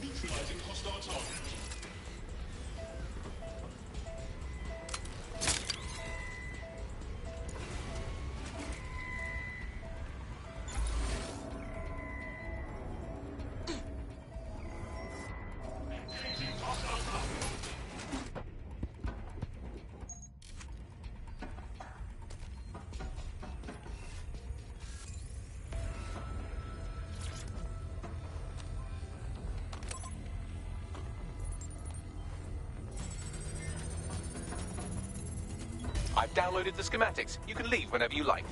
Neutralizing hostile target. I've downloaded the schematics. You can leave whenever you like.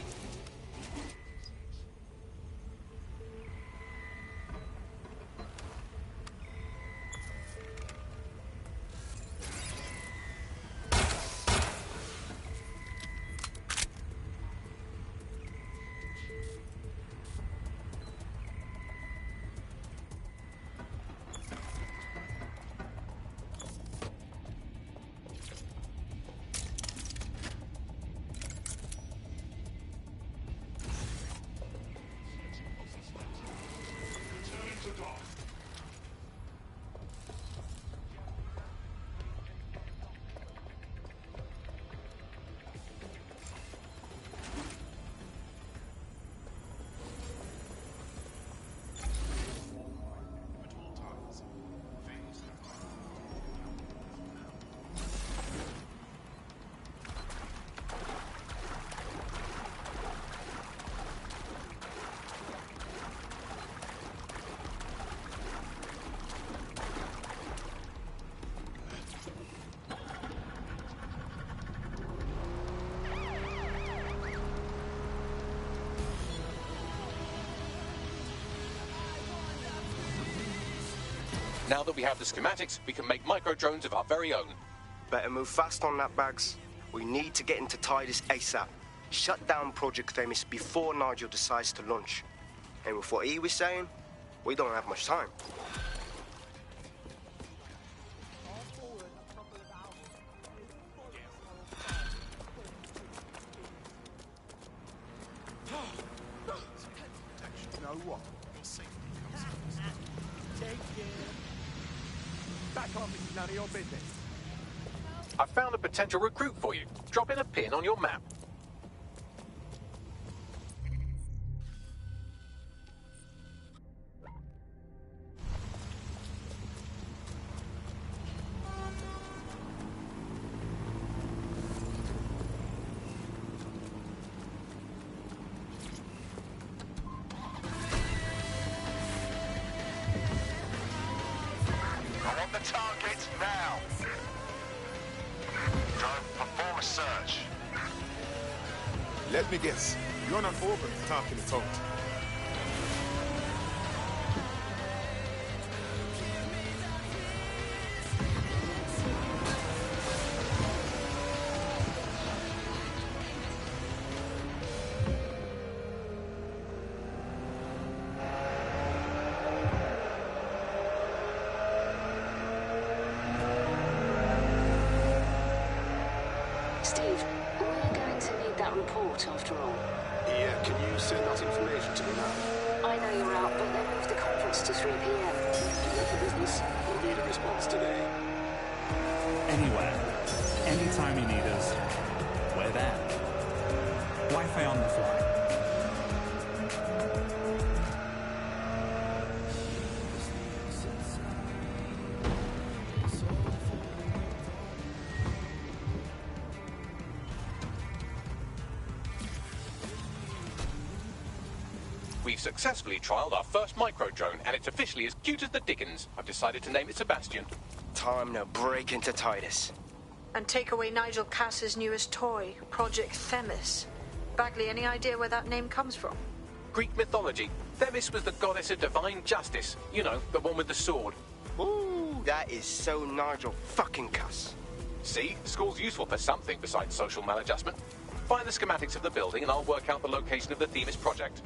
Now that we have the schematics, we can make micro-drones of our very own. Better move fast on that, Bags. We need to get into Titus ASAP. Shut down Project Themis before Nigel decides to launch. And with what he was saying, we don't have much time. You know what? Your safety comes first. Take care. Back on, this is none of your business. I found a potential recruit for you. Drop in a pin on your map. I want the target now. Drone, perform a search. Let me guess. You're not open to talking to Toad. Steve, we're going to need that report after all. Yeah, can you send that information to me now? I know you're out, but they moved the conference to 3 p.m. You got the business? We'll need a response today. Anywhere. Anytime you need us, we're there. Wi-Fi on the fly. We've successfully trialed our first micro-drone, and it's officially as cute as the dickens. I've decided to name it Sebastian. Time to break into Titus. And take away Nigel Cass's newest toy, Project Themis. Bagley, any idea where that name comes from? Greek mythology. Themis was the goddess of divine justice. You know, the one with the sword. Ooh, that is so Nigel fucking Cass. See? School's useful for something besides social maladjustment. Find the schematics of the building and I'll work out the location of the Themis project.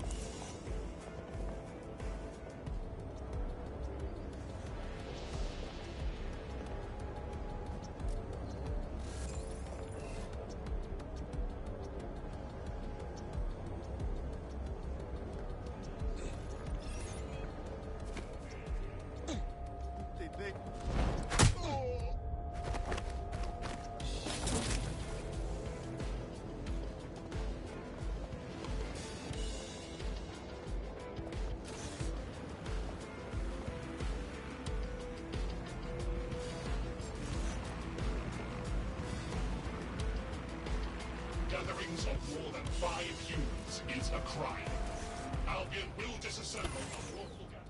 Gatherings of more than 5 humans is a crime. Albion will disassemble unlawful gatherings.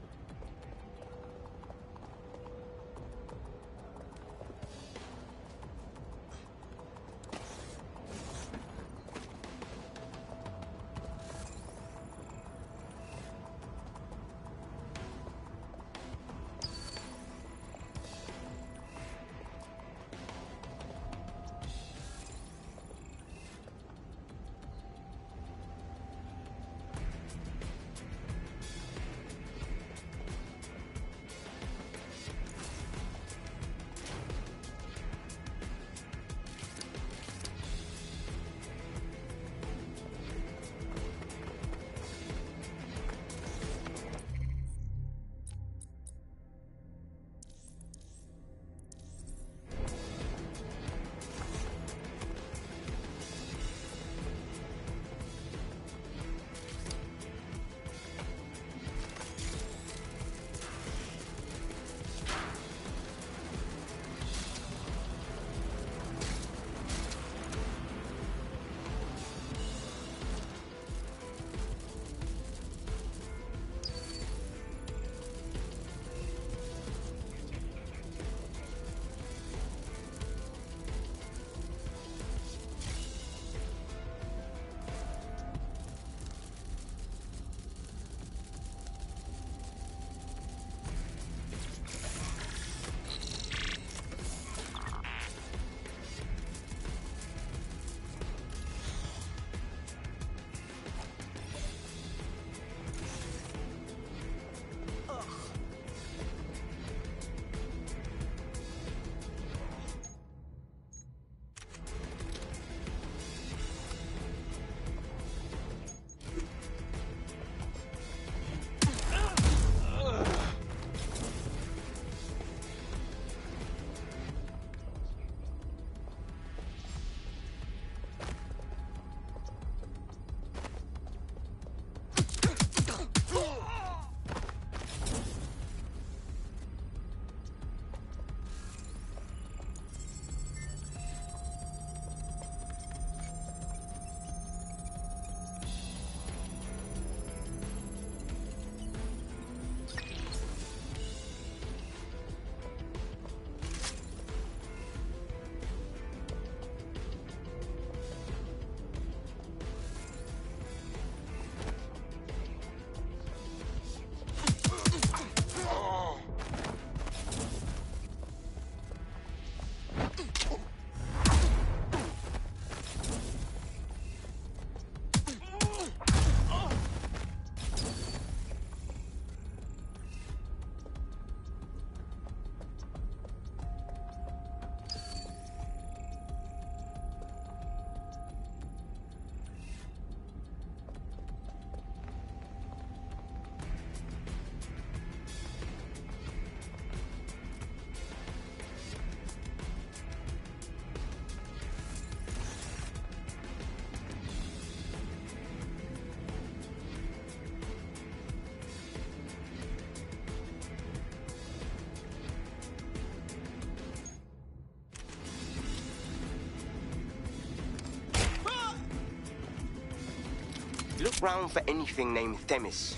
round for anything named Themis.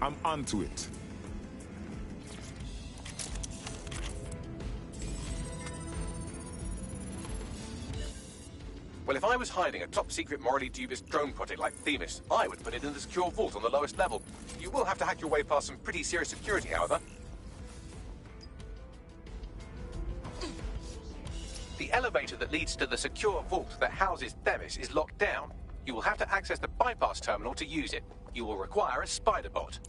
I'm onto it. Well, if I was hiding a top-secret, morally dubious drone project like Themis, I would put it in the secure vault on the lowest level. You will have to hack your way past some pretty serious security, however. The elevator that leads to the secure vault that houses Themis is locked down. You will have to access the bypass terminal to use it. You will require a spider bot.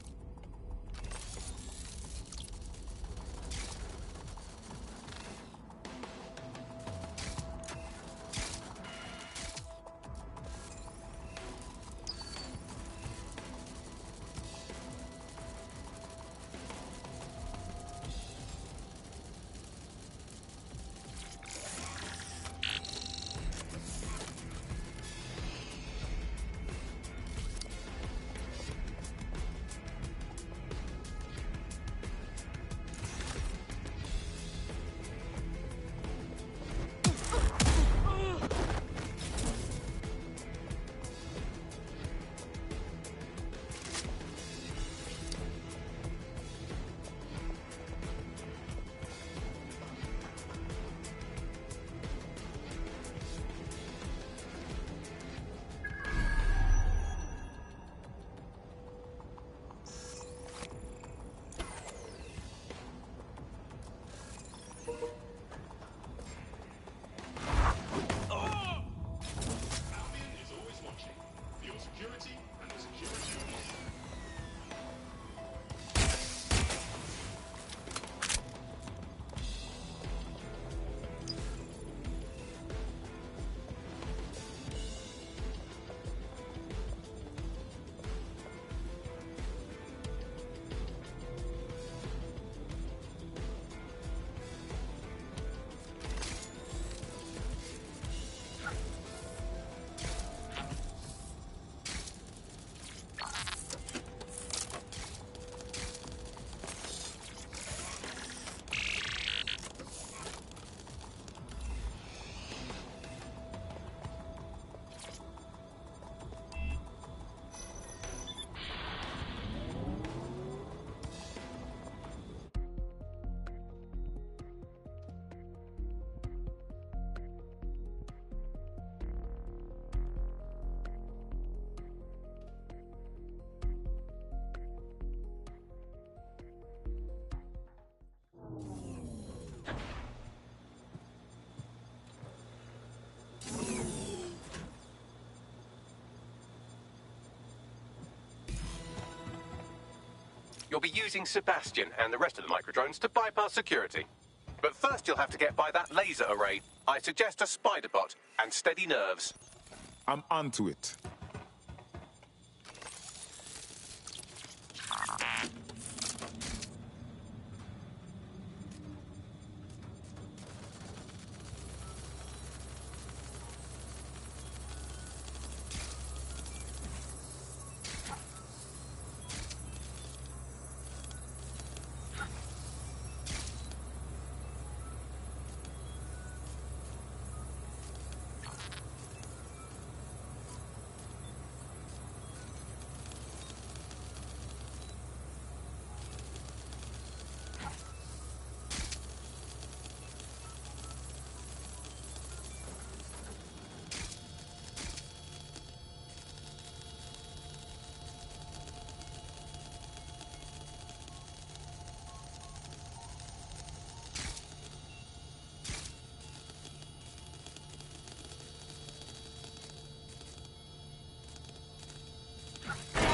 You'll be using Sebastian and the rest of the microdrones to bypass security. But first you'll have to get by that laser array. I suggest a spider bot and steady nerves. I'm onto it.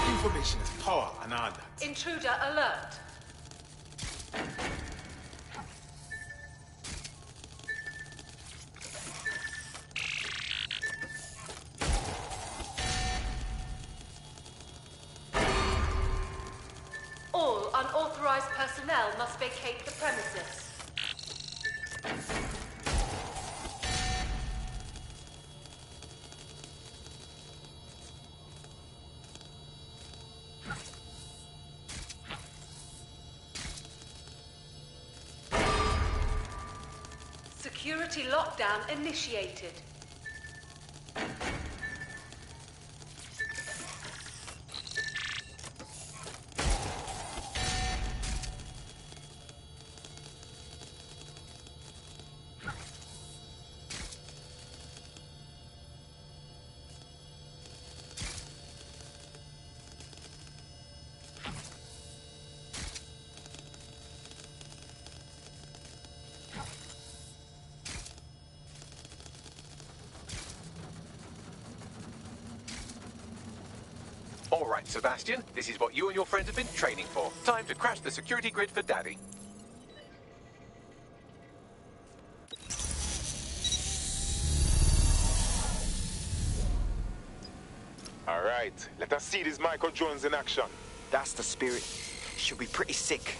Information is power and all that. Intruder alert. All unauthorized personnel must vacate the premises. Security lockdown initiated. Right, Sebastian, this is what you and your friends have been training for. Time to crash the security grid for Daddy. All right, let us see these micro drones in action. That's the spirit. Should be pretty sick.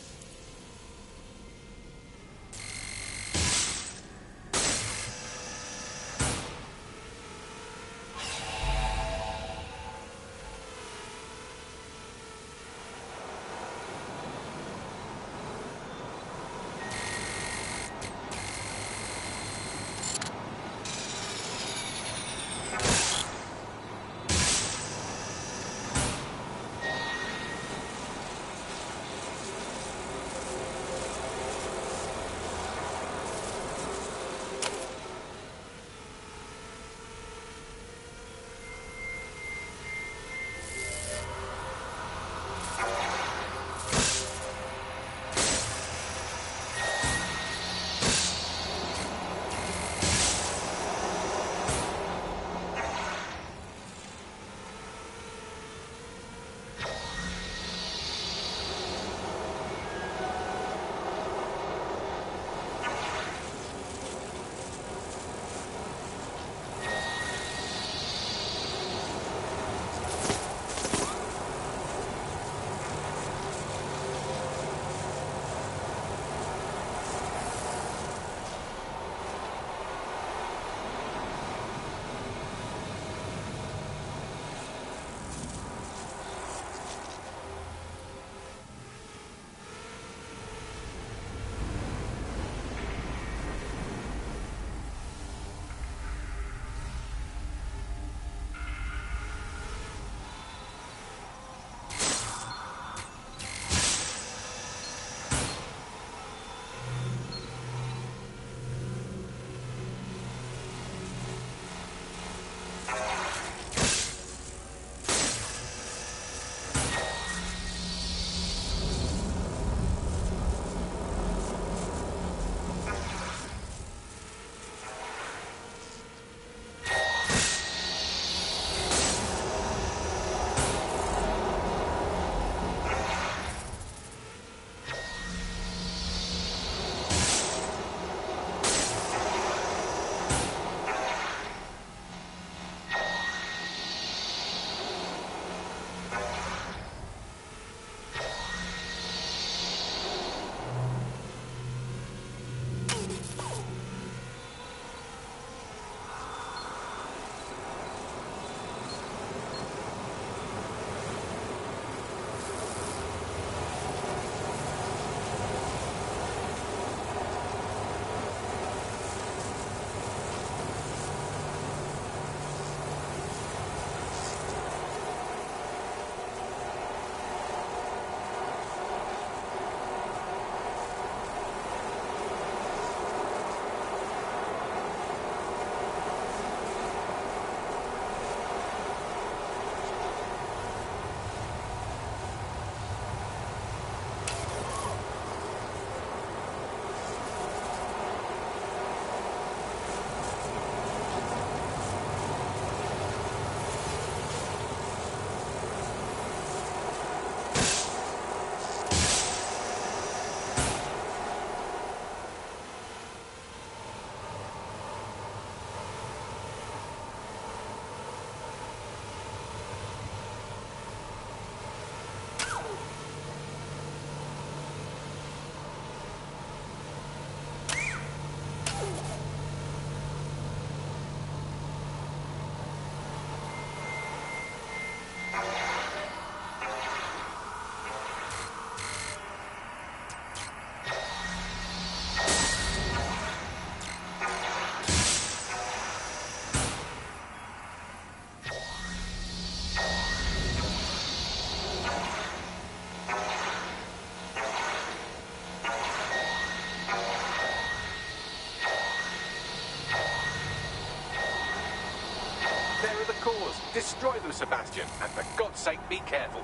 Destroy them, Sebastian, and for God's sake, be careful.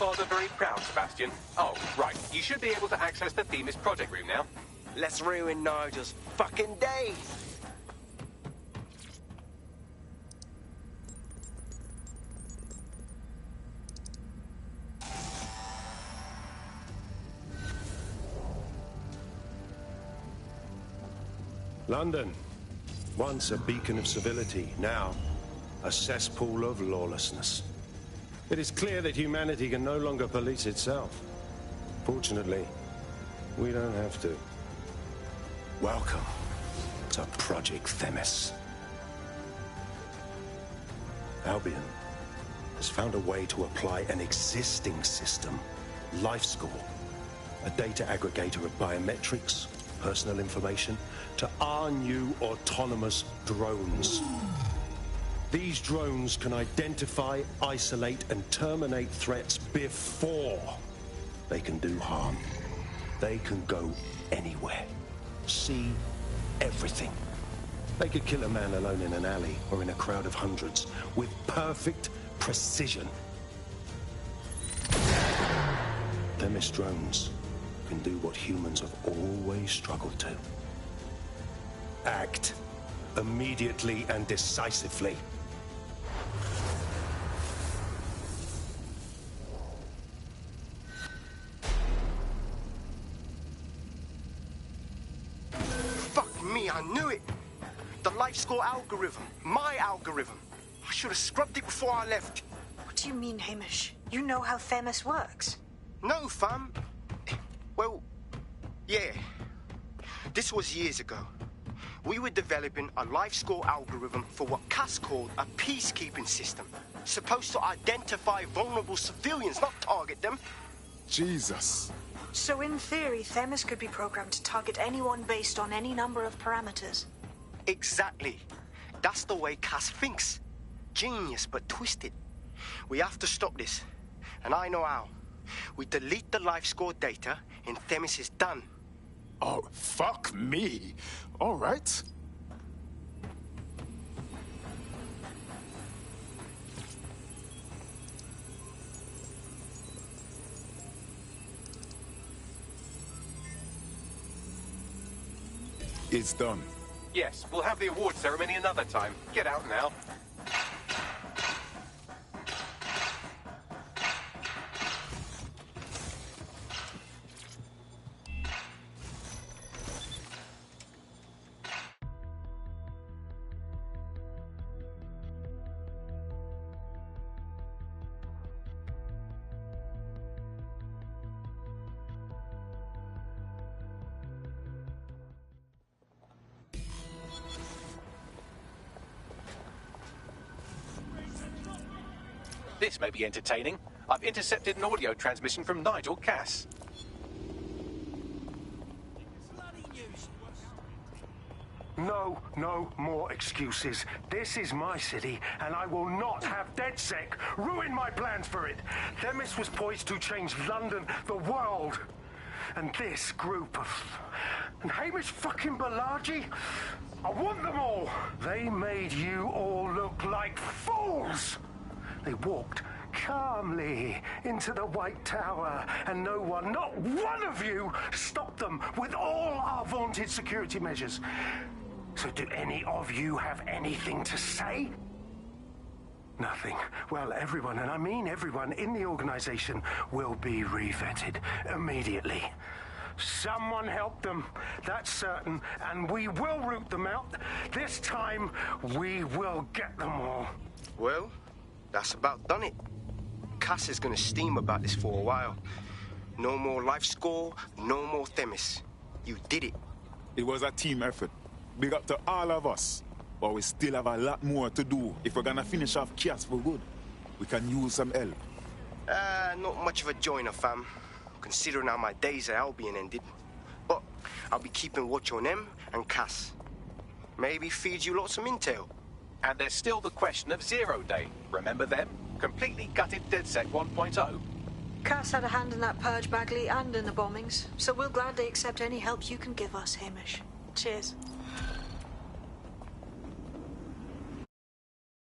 father very proud, Sebastian. Oh, right. You should be able to access the Themis project room now. Let's ruin Nigel's fucking day. London, once a beacon of civility, now a cesspool of lawlessness. It is clear that humanity can no longer police itself. Fortunately, we don't have to. Welcome to Project Themis. Albion has found a way to apply an existing system, LifeScore, a data aggregator of biometrics, personal information, to our new autonomous drones. These drones can identify, isolate, and terminate threats before they can do harm. They can go anywhere, see everything. They could kill a man alone in an alley or in a crowd of hundreds with perfect precision. Themis drones can do what humans have always struggled to. Act immediately and decisively. Fuck me, I knew it. The LifeScore algorithm. My algorithm. I should have scrubbed it before I left. What do you mean, Hamish? You know how Themis works. No, fam. Well, yeah. This was years ago. We were developing a LifeScore algorithm for what Cass called a peacekeeping system. Supposed to identify vulnerable civilians, not target them. Jesus. So in theory, Themis could be programmed to target anyone based on any number of parameters. Exactly. That's the way Cass thinks. Genius, but twisted. We have to stop this. And I know how. We delete the LifeScore data, and Themis is done. Oh, fuck me. All right. It's done. Yes, we'll have the award ceremony another time. Get out now. This may be entertaining. I've intercepted an audio transmission from Nigel Cass. No more excuses. This is my city, and I will not have DedSec ruin my plans for it. Themis was poised to change London, the world. And this group of... And Hamish fucking Balaji? I want them all. They made you all look like fools. They walked calmly into the White Tower, and no one, not one of you, stopped them with all our vaunted security measures. So do any of you have anything to say? Nothing. Well, everyone, and I mean everyone in the organization, will be revetted immediately. Someone help them, that's certain, and we will root them out. This time, we will get them all. Well, that's about done it. Cass is gonna steam about this for a while. No more LifeScore, no more Themis. You did it. It was a team effort. Big up to all of us. But we still have a lot more to do if we're gonna finish off Cass for good. We can use some help. Not much of a joiner, fam. Considering how my days at Albion ended. But I'll be keeping watch on them and Cass. Maybe feed you lots of intel. And there's still the question of Zero Day. Remember them? Completely gutted DedSec 1.0. Cass had a hand in that purge, Bagley, and in the bombings. So we'll gladly accept any help you can give us, Hamish. Cheers.